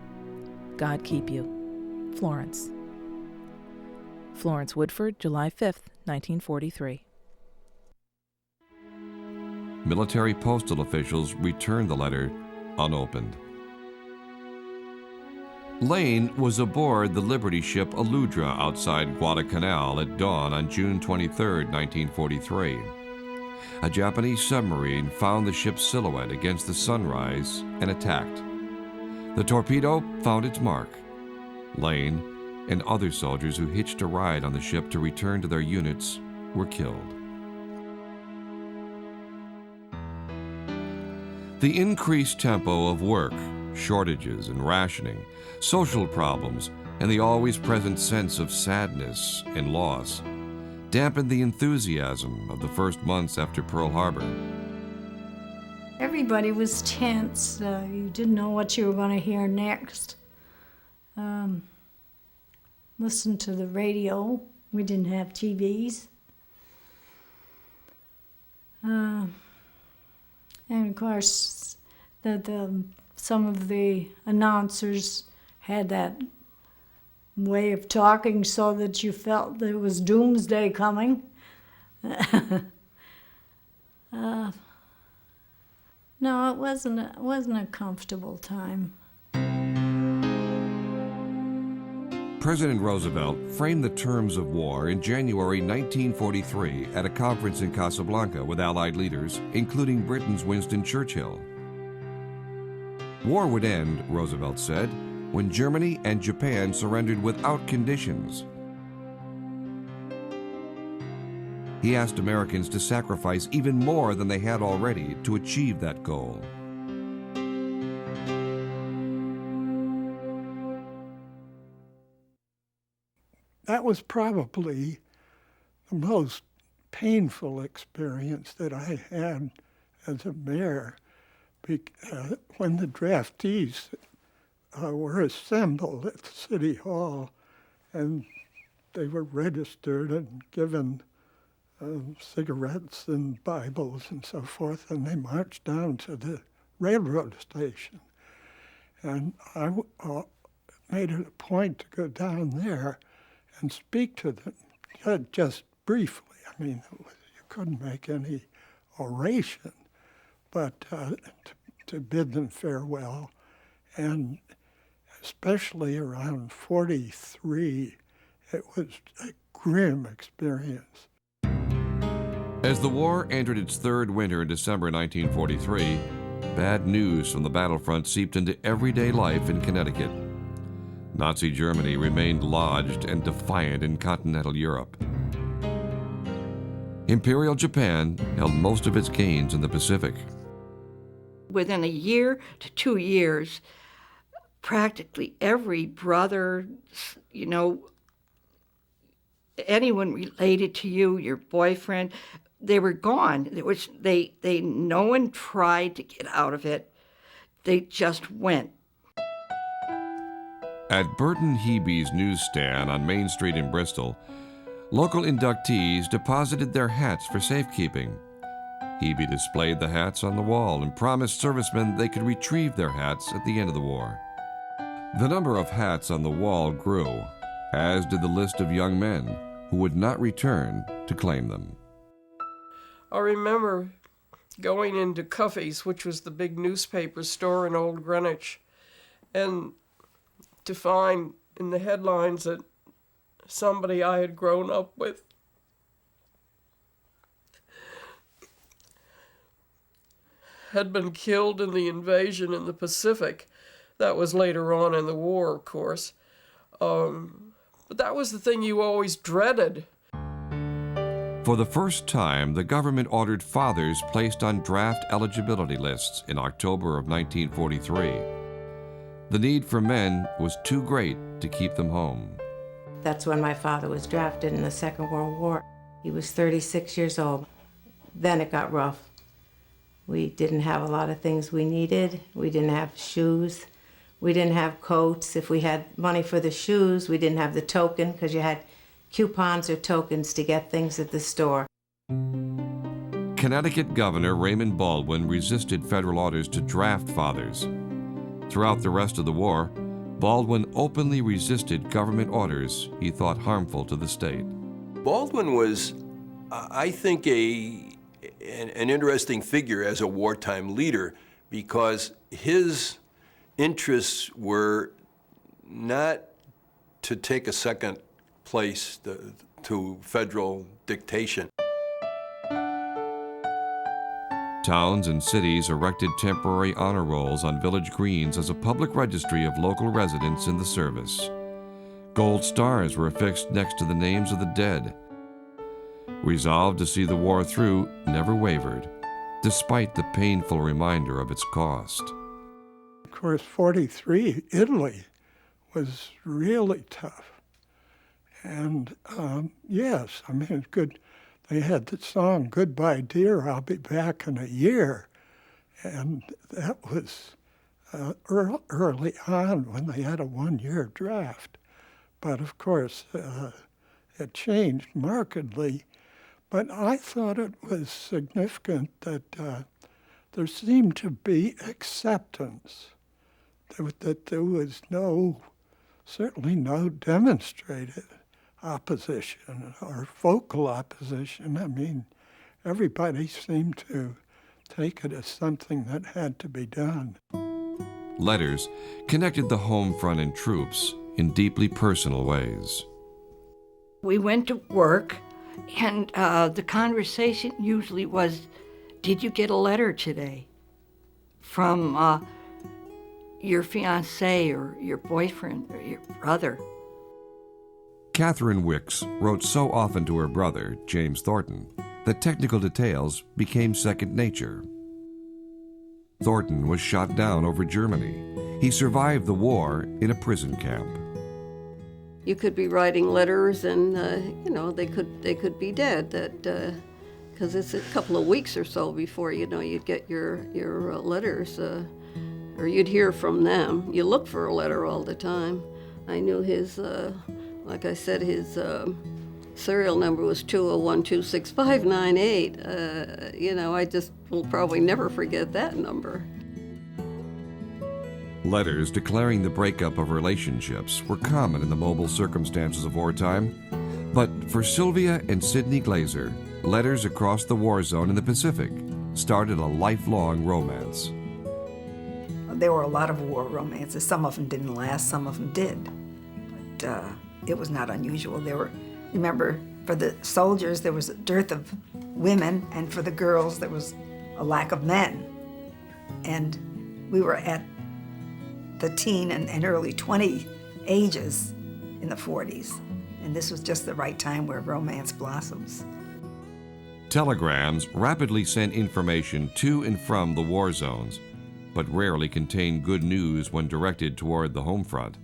I: God keep you. Florence. Florence Woodford, July 5th, 1943.
C: Military postal officials returned the letter unopened. Lane was aboard the Liberty ship Aludra outside Guadalcanal at dawn on June 23, 1943. A Japanese submarine found the ship's silhouette against the sunrise and attacked. The torpedo found its mark. Lane and other soldiers who hitched a ride on the ship to return to their units were killed. The increased tempo of work, shortages and rationing, social problems, and the always present sense of sadness and loss dampened the enthusiasm of the first months after Pearl Harbor.
A: Everybody was tense. You didn't know what you were going to hear next. Listen to the radio. We didn't have TVs. And of course, some of the announcers had that way of talking so that you felt there was doomsday coming. No, it wasn't a comfortable time.
C: President Roosevelt framed the terms of war in January 1943 at a conference in Casablanca with Allied leaders, including Britain's Winston Churchill. War would end, Roosevelt said, when Germany and Japan surrendered without conditions. He asked Americans to sacrifice even more than they had already to achieve that goal.
R: That was probably the most painful experience that I had as a mayor. When the draftees were assembled at the City Hall and they were registered and given cigarettes and Bibles and so forth, and they marched down to the railroad station. And I made it a point to go down there and speak to them just briefly. I mean, you couldn't make any oration, but to bid them farewell. And especially around 43, it was a grim experience.
C: As the war entered its third winter in December 1943, bad news from the battlefront seeped into everyday life in Connecticut. Nazi Germany remained lodged and defiant in continental Europe. Imperial Japan held most of its gains in the Pacific.
S: Within a year to 2 years, practically every brother, anyone related to you, your boyfriend, they were gone. No one tried to get out of it. They just went.
C: At Burton Hebe's newsstand on Main Street in Bristol, local inductees deposited their hats for safekeeping. Hebe displayed the hats on the wall and promised servicemen they could retrieve their hats at the end of the war. The number of hats on the wall grew, as did the list of young men who would not return to claim them.
N: I remember going into Cuffy's, which was the big newspaper store in Old Greenwich, and to find in the headlines that somebody I had grown up with had been killed in the invasion in the Pacific. That was later on in the war, of course. But that was the thing you always dreaded.
C: For the first time, the government ordered fathers placed on draft eligibility lists in October of 1943. The need for men was too great to keep them home.
O: That's when my father was drafted in the Second World War. He was 36 years old. Then it got rough. We didn't have a lot of things we needed. We didn't have shoes. We didn't have coats. If we had money for the shoes, we didn't have the token because you had coupons or tokens to get things at the store.
C: Connecticut Governor Raymond Baldwin resisted federal orders to draft fathers. Throughout the rest of the war, Baldwin openly resisted government orders he thought harmful to the state.
D: Baldwin was, I think, an interesting figure as a wartime leader because his interests were not to take a second place to federal dictation.
C: Towns and cities erected temporary honor rolls on village greens as a public registry of local residents in the service. Gold stars were affixed next to the names of the dead. Resolved to see the war through never wavered, despite the painful reminder of its cost.
R: Of course, 43, Italy was really tough. And yes, I mean, it's good. They had the song, "Goodbye, Dear, I'll Be Back in a Year." And that was early on when they had a one-year draft. But of course, it changed markedly. But I thought it was significant that there seemed to be acceptance, that there was certainly no demonstrated opposition or vocal opposition. I mean, everybody seemed to take it as something that had to be done.
C: Letters connected the home front and troops in deeply personal ways.
S: We went to work, and the conversation usually was, "Did you get a letter today from your fiancé or your boyfriend or your brother?"
C: Catherine Wicks wrote so often to her brother, James Thornton, that technical details became second nature. Thornton was shot down over Germany. He survived the war in a prison camp.
B: You could be writing letters, and they could be dead. Because it's a couple of weeks or so before you'd get your letters, or you'd hear from them. You look for a letter all the time. I knew his, like I said, his serial number was 201-26598. I just will probably never forget that number.
C: Letters declaring the breakup of relationships were common in the mobile circumstances of wartime. But for Sylvia and Sidney Glazer, letters across the war zone in the Pacific started a lifelong romance.
H: There were a lot of war romances. Some of them didn't last, some of them did. But it was not unusual. Remember, for the soldiers, there was a dearth of women, and for the girls, there was a lack of men. And we were at the teen and early 20 ages in the 40s. And this was just the right time where romance blossoms.
C: Telegrams rapidly sent information to and from the war zones, but rarely contained good news when directed toward the home front.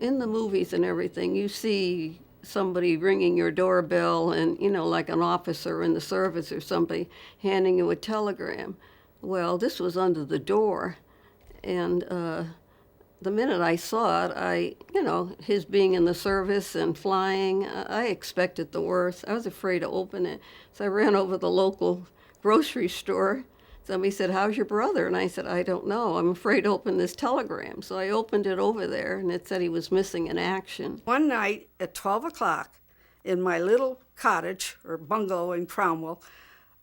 B: In the movies and everything, you see
Q: somebody ringing your doorbell and, like an officer in the service or somebody handing you a telegram. Well, this was under the door. And the minute I saw it, his being in the service and flying, I expected the worst. I was afraid to open it. So I ran over to the local grocery store. Somebody said, "How's your brother?" And I said, "I don't know. I'm afraid to open this telegram." So I opened it over there, and it said he was missing in action.
H: One night at 12 o'clock in my little cottage or bungalow in Cromwell,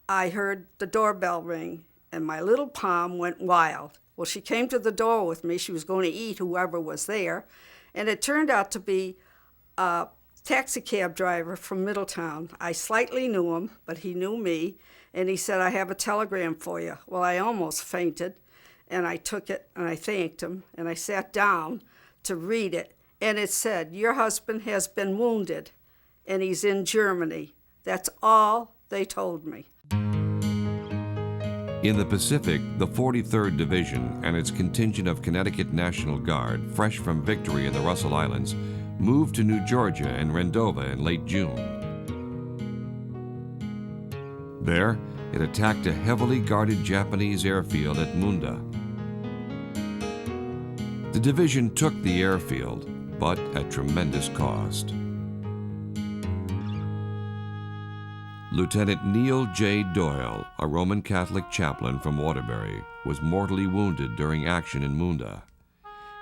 H: I heard the doorbell ring, and my little palm went wild. Well, she came to the door with me. She was going to eat whoever was there, and it turned out to be a taxi cab driver from Middletown. I slightly knew him, but he knew me, and he said, "I have a telegram for you." Well, I almost fainted, and I took it, and I thanked him, and I sat down to read it, and it said, "Your husband has been wounded, and he's in Germany." That's all they told me.
C: In the Pacific, the 43rd Division and its contingent of Connecticut National Guard, fresh from victory in the Russell Islands, moved to New Georgia and Rendova in late June. There, it attacked a heavily guarded Japanese airfield at Munda. The division took the airfield, but at tremendous cost. Lieutenant Neil J. Doyle, a Roman Catholic chaplain from Waterbury, was mortally wounded during action in Munda.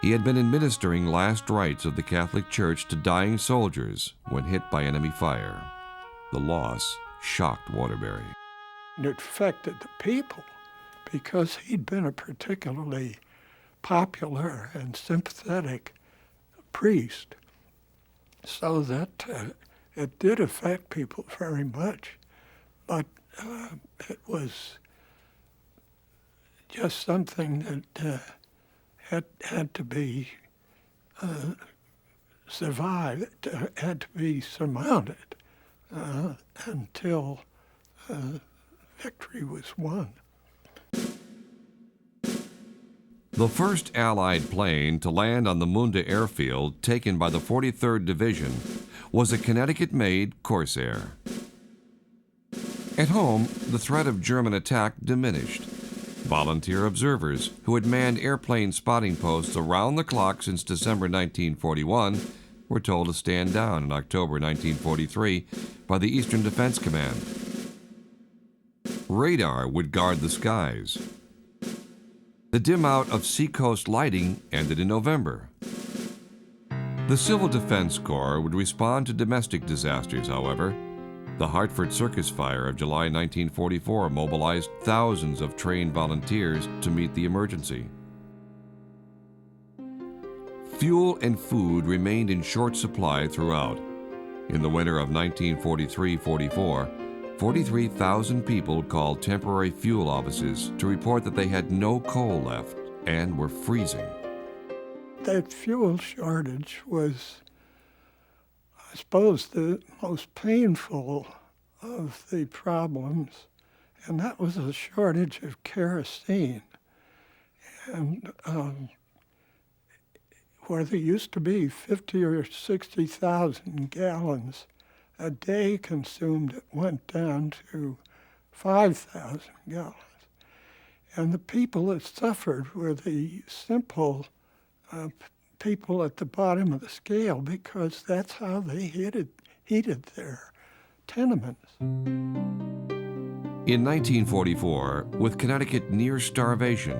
C: He had been administering last rites of the Catholic Church to dying soldiers when hit by enemy fire. The loss shocked Waterbury.
R: It affected the people because he'd been a particularly popular and sympathetic priest, so that it did affect people very much. But it was just something that had to be survived, had to be surmounted until victory was won.
C: The first Allied plane to land on the Munda airfield, taken by the 43rd Division, was a Connecticut-made Corsair. At home, the threat of German attack diminished. Volunteer observers who had manned airplane spotting posts around the clock since December 1941 were told to stand down in October 1943 by the Eastern Defense Command. Radar would guard the skies. The dim out of seacoast lighting ended in November. The Civil Defense Corps would respond to domestic disasters, however. The Hartford Circus Fire of July 1944 mobilized thousands of trained volunteers to meet the emergency. Fuel and food remained in short supply throughout. In the winter of 1943-44, 43,000 people called temporary fuel offices to report that they had no coal left and were freezing.
R: That fuel shortage was, I suppose, the most painful of the problems, and that was a shortage of kerosene. And where there used to be 50 or 60,000 gallons a day consumed, it went down to 5,000 gallons. And the people that suffered were the simple people at the bottom of the scale, because that's how they heated their tenements.
C: In 1944, with Connecticut near starvation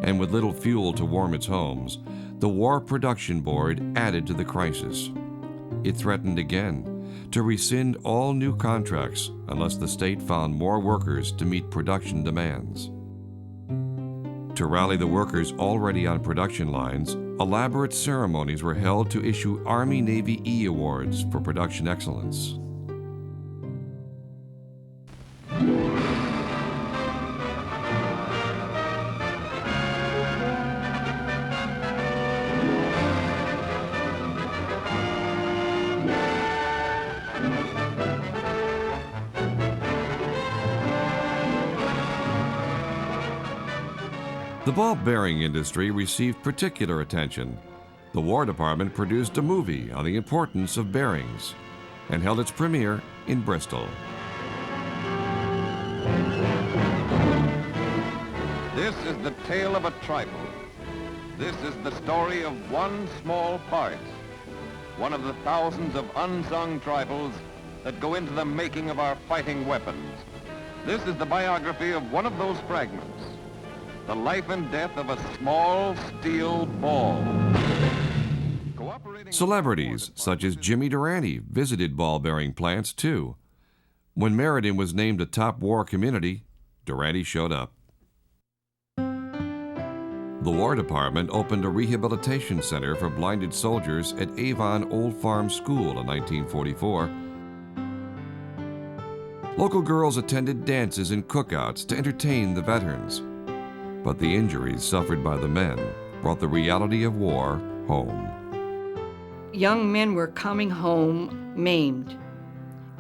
C: and with little fuel to warm its homes, the War Production Board added to the crisis. It threatened again to rescind all new contracts unless the state found more workers to meet production demands. To rally the workers already on production lines, elaborate ceremonies were held to issue Army-Navy E awards for production excellence. The ball bearing industry received particular attention. The War Department produced a movie on the importance of bearings. and held its premiere in Bristol.
T: This is the tale of a trifle. This is the story of one small part, one of the thousands of unsung trifles that go into the making of our fighting weapons. This is the biography of one of those fragments, the life and death of a small steel ball.
C: Celebrities such as Jimmy Durante visited ball-bearing plants too. When Meriden was named a top war community, Durante showed up. The War Department opened a rehabilitation center for blinded soldiers at Avon Old Farm School in 1944. Local girls attended dances and cookouts to entertain the veterans. But the injuries suffered by the men brought the reality of war home.
S: Young men were coming home maimed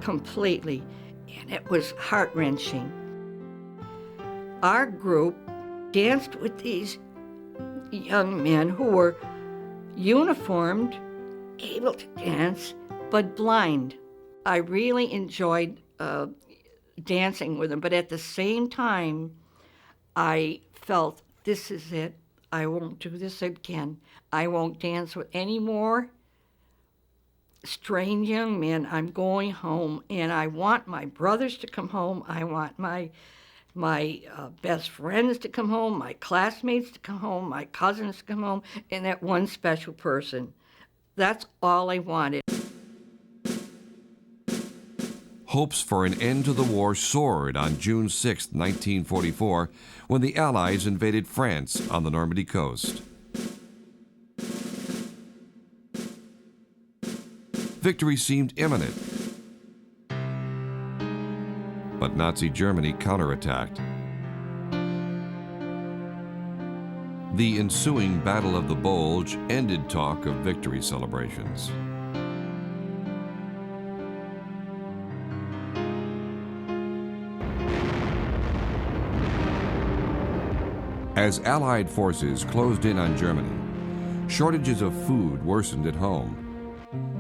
S: completely, and it was heart-wrenching. Our group danced with these young men who were uniformed, able to dance, but blind. I really enjoyed dancing with them, but at the same time, I felt, this is it. I won't do this again. I won't dance with any more strange young men. I'm going home, and I want my brothers to come home. I want my best friends to come home, my classmates to come home, my cousins to come home, and that one special person. That's all I wanted.
C: Hopes for an end to the war soared on June 6, 1944, when the Allies invaded France on the Normandy coast. Victory seemed imminent, but Nazi Germany counterattacked. The ensuing Battle of the Bulge ended talk of victory celebrations. As Allied forces closed in on Germany, shortages of food worsened at home.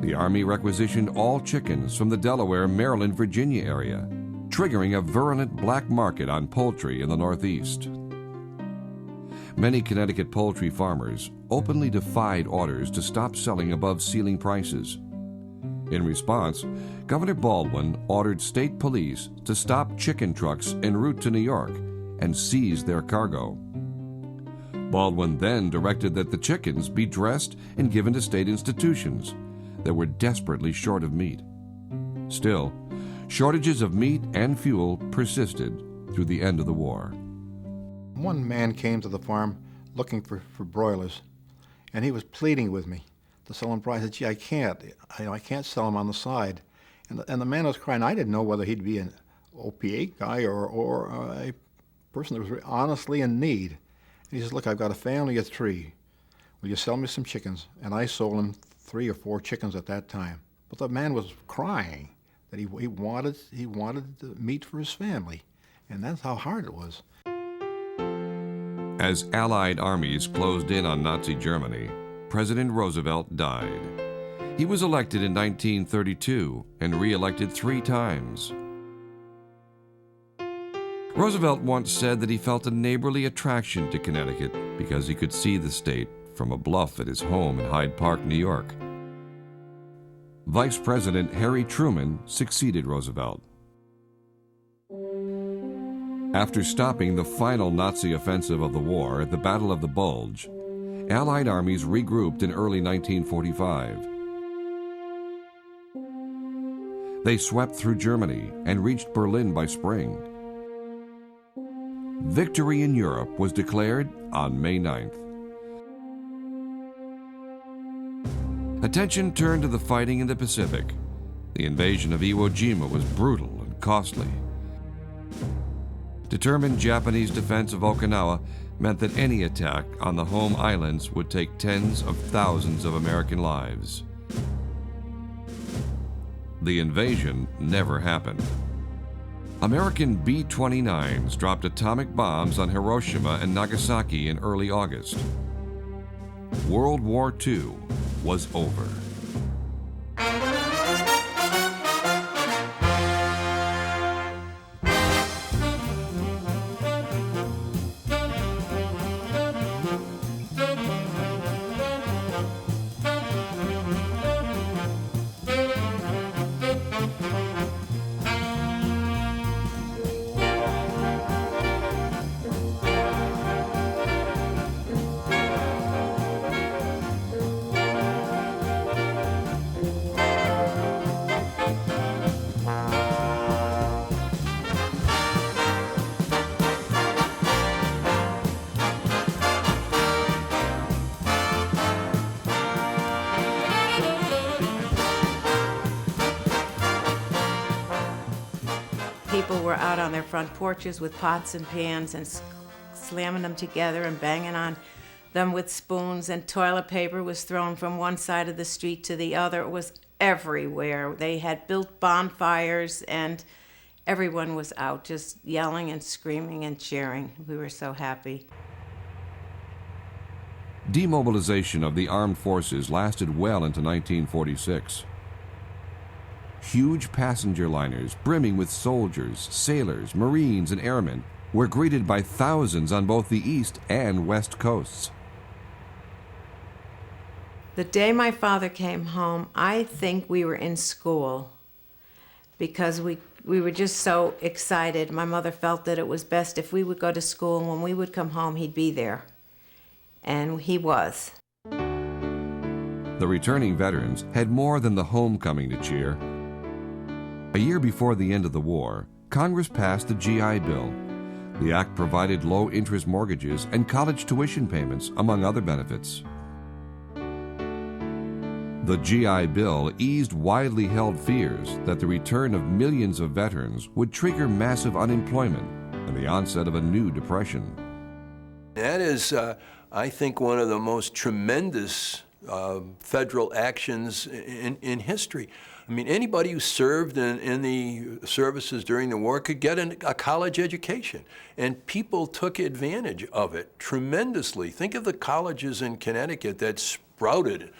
C: The Army requisitioned all chickens from the Delaware, Maryland, Virginia area, triggering a virulent black market on poultry in the Northeast. Many Connecticut poultry farmers openly defied orders to stop selling above ceiling prices. In response, Governor Baldwin ordered state police to stop chicken trucks en route to New York and seize their cargo. Baldwin then directed that the chickens be dressed and given to state institutions that were desperately short of meat. Still, shortages of meat and fuel persisted through the end of the war.
L: One man came to the farm looking for broilers, and he was pleading with me to sell them price. I said, gee, I can't sell them on the side. And the man was crying. I didn't know whether he'd be an OPA guy or a person that was honestly in need. And he says, look, I've got a family of 3. Will you sell me some chickens? And I sold him 3 or 4 chickens at that time. But the man was crying that he wanted the meat for his family. And that's how hard it was.
C: As Allied armies closed in on Nazi Germany, President Roosevelt died. He was elected in 1932 and re-elected 3 times. Roosevelt once said that he felt a neighborly attraction to Connecticut because he could see the state from a bluff at his home in Hyde Park, New York. Vice President Harry Truman succeeded Roosevelt. After stopping the final Nazi offensive of the war at the Battle of the Bulge, Allied armies regrouped in early 1945. They swept through Germany and reached Berlin by spring. Victory in Europe was declared on May 9th. Attention turned to the fighting in the Pacific. The invasion of Iwo Jima was brutal and costly. Determined Japanese defense of Okinawa meant that any attack on the home islands would take tens of thousands of American lives. The invasion never happened. American B-29s dropped atomic bombs on Hiroshima and Nagasaki in early August. World War II was over.
O: were out on their front porches with pots and pans and slamming them together and banging on them with spoons, and toilet paper was thrown from one side of the street to the other. It was everywhere. They had built bonfires, and everyone was out just yelling and screaming and cheering. We were so happy.
C: Demobilization of the armed forces lasted well into 1946. Huge passenger liners brimming with soldiers, sailors, Marines, and airmen were greeted by thousands on both the east and west coasts.
O: The day my father came home, I think we were in school because we were just so excited. My mother felt that it was best if we would go to school, and when we would come home, he'd be there. And he was.
C: The returning veterans had more than the homecoming to cheer. A year before the end of the war, Congress passed the GI Bill. The act provided low-interest mortgages and college tuition payments, among other benefits. The GI Bill eased widely held fears that the return of millions of veterans would trigger massive unemployment and the onset of a new depression.
D: That is, I think, one of the most tremendous federal actions in history. I mean, anybody who served in the services during the war could get a college education, and people took advantage of it tremendously. Think of the colleges in Connecticut that sprouted,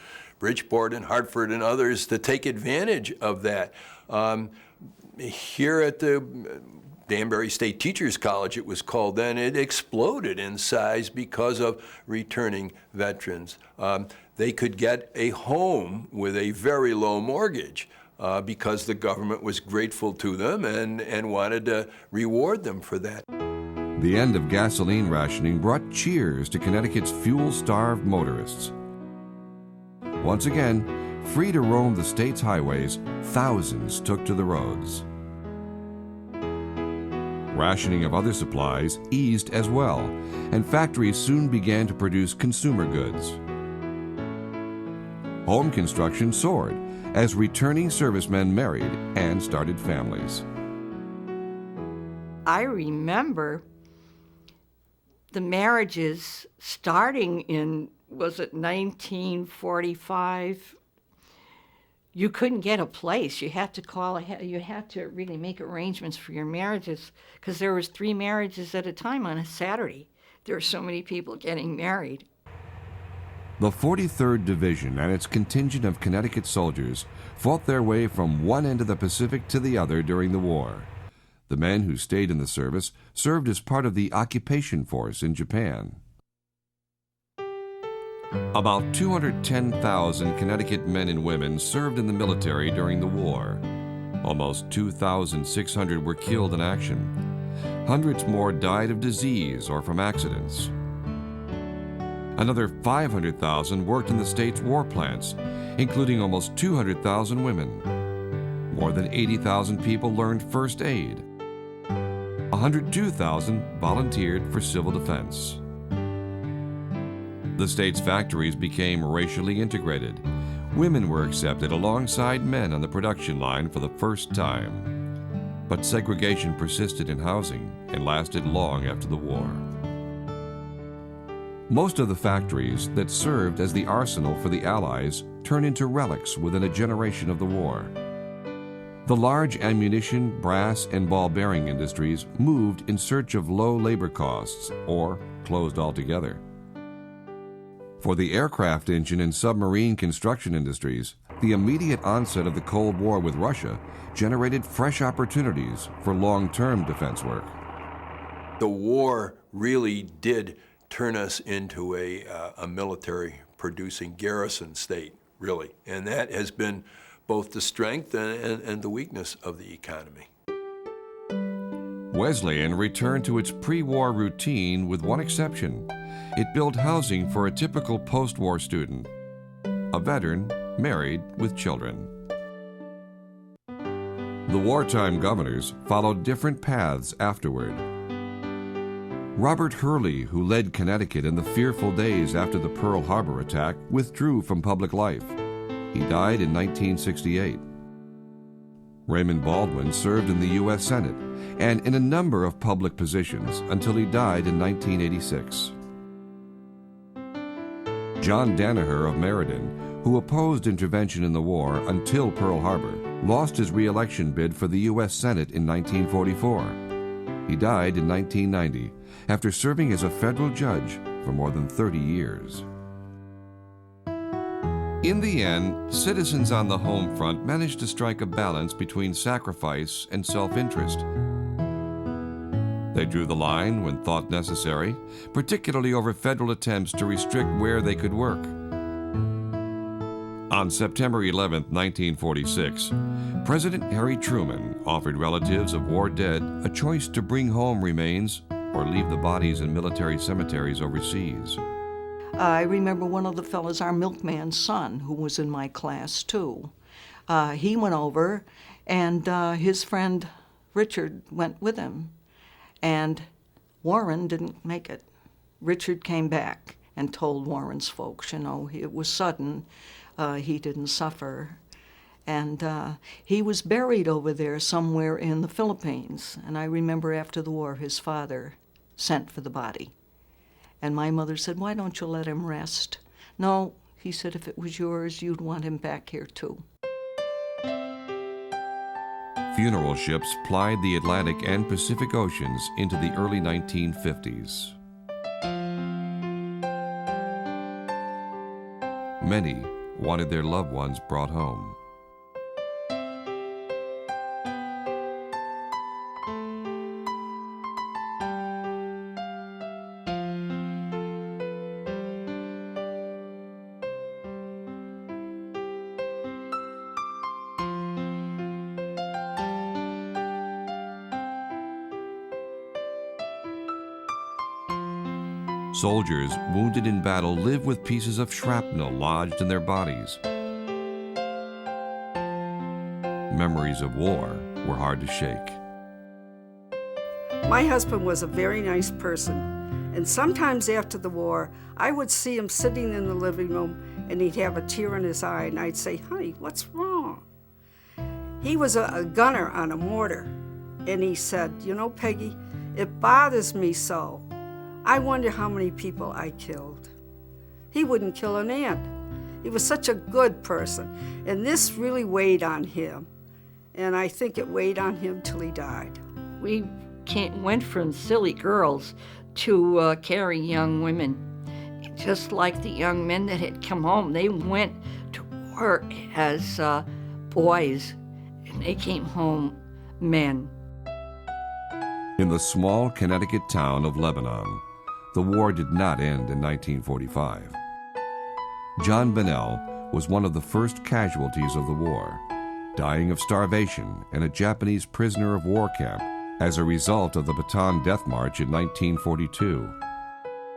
D: Bridgeport and Hartford and others, to take advantage of that. Here at the Danbury State Teachers College, it was called then, it exploded in size because of returning veterans. They could get a home with a very low mortgage because the government was grateful to them and wanted to reward them for that.
C: The end of gasoline rationing brought cheers to Connecticut's fuel-starved motorists. Once again, free to roam the state's highways, thousands took to the roads. Rationing of other supplies eased as well, and factories soon began to produce consumer goods. Home construction soared as returning servicemen married and started families.
S: I remember the marriages starting in, was it 1945? You couldn't get a place. You had to call ahead. You had to really make arrangements for your marriages, because there was 3 marriages at a time on a Saturday. There were so many people getting married.
C: The 43rd Division and its contingent of Connecticut soldiers fought their way from one end of the Pacific to the other during the war. The men who stayed in the service served as part of the occupation force in Japan. About 210,000 Connecticut men and women served in the military during the war. Almost 2,600 were killed in action. Hundreds more died of disease or from accidents. Another 500,000 worked in the state's war plants, including almost 200,000 women. More than 80,000 people learned first aid. 102,000 volunteered for civil defense. The state's factories became racially integrated. Women were accepted alongside men on the production line for the first time. But segregation persisted in housing and lasted long after the war. Most of the factories that served as the arsenal for the Allies turned into relics within a generation of the war. The large ammunition, brass, and ball bearing industries moved in search of low labor costs or closed altogether. For the aircraft engine and submarine construction industries, the immediate onset of the Cold War with Russia generated fresh opportunities for long-term defense work.
D: The war really did turn us into a military-producing garrison state, really. And that has been both the strength and the weakness of the economy.
C: Wesleyan returned to its pre-war routine with one exception. It built housing for a typical post-war student, a veteran married with children. The wartime governors followed different paths afterward. Robert Hurley, who led Connecticut in the fearful days after the Pearl Harbor attack, withdrew from public life. He died in 1968. Raymond Baldwin served in the U.S. Senate and in a number of public positions until he died in 1986. John Danaher of Meriden, who opposed intervention in the war until Pearl Harbor, lost his re-election bid for the U.S. Senate in 1944. He died in 1990 after serving as a federal judge for more than 30 years. In the end, citizens on the home front managed to strike a balance between sacrifice and self-interest. They drew the line when thought necessary, particularly over federal attempts to restrict where they could work. On September 11, 1946, President Harry Truman offered relatives of war dead a choice to bring home remains or leave the bodies in military cemeteries overseas.
U: I remember one of the fellows, our milkman's son, who was in my class too. He went over, and his friend Richard went with him. And Warren didn't make it. Richard came back and told Warren's folks, you know, it was sudden. He didn't suffer. And he was buried over there somewhere in the Philippines. And I remember after the war, his father sent for the body. And my mother said, why don't you let him rest? No, he said, if it was yours, you'd want him back here too.
C: Funeral ships plied the Atlantic and Pacific Oceans into the early 1950s. Many wanted their loved ones brought home. Soldiers wounded in battle live with pieces of shrapnel lodged in their bodies. Memories of war were hard to shake.
H: My husband was a very nice person, and sometimes after the war, I would see him sitting in the living room and he'd have a tear in his eye, and I'd say, honey, what's wrong? He was a gunner on a mortar, and he said, you know, Peggy, it bothers me so. I wonder how many people I killed. He wouldn't kill an ant. He was such a good person, and this really weighed on him, and I think it weighed on him till he died.
S: We went from silly girls to caring young women. Just like the young men that had come home, they went to work as boys, and they came home men.
C: In the small Connecticut town of Lebanon, the war did not end in 1945. John Bennell was one of the first casualties of the war, dying of starvation in a Japanese prisoner of war camp as a result of the Bataan Death March in 1942.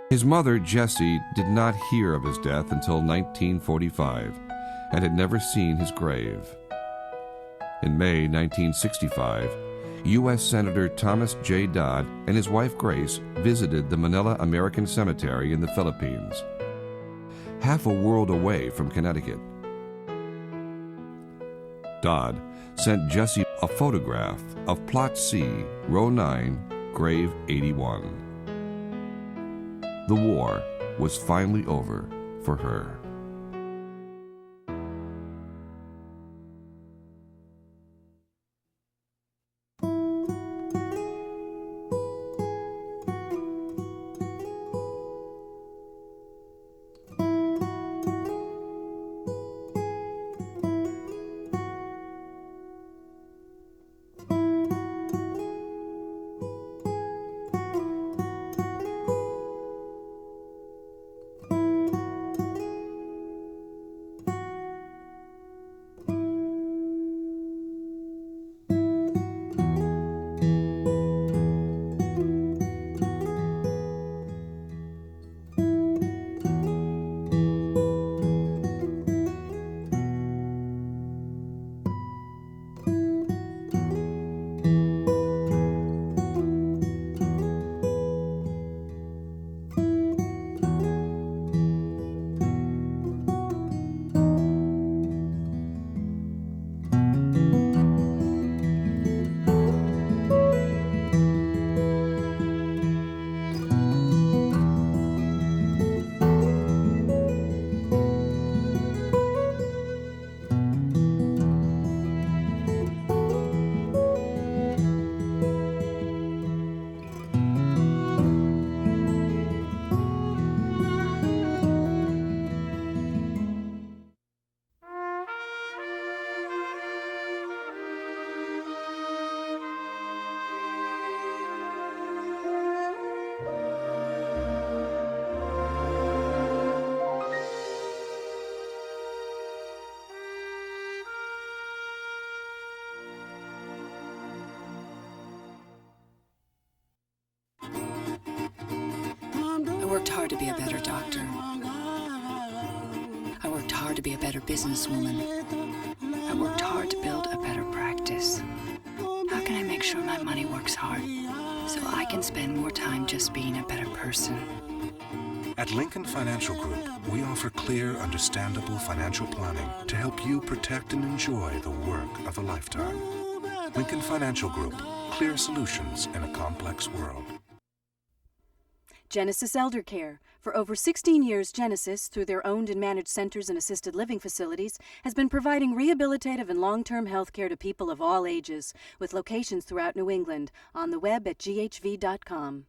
C: His mother, Jessie, did not hear of his death until 1945 and had never seen his grave. In May 1965, U.S. Senator Thomas J. Dodd and his wife Grace visited the Manila American Cemetery in the Philippines, half a world away from Connecticut. Dodd sent Jessie a photograph of Plot C, Row 9, Grave 81. The war was finally over for her.
E: worked hard to be a better doctor. I worked hard to be a better businesswoman. I worked hard to build a better practice. How can I make sure my money works hard so I can spend more time just being a better person?
V: At Lincoln Financial Group, we offer clear, understandable financial planning to help you protect and enjoy the work of a lifetime. Lincoln Financial Group, clear solutions in a complex world.
W: Genesis Elder Care. For over 16 years, Genesis, through their owned and managed centers and assisted living facilities, has been providing rehabilitative and long-term health care to people of all ages, with locations throughout New England, on the web at ghv.com.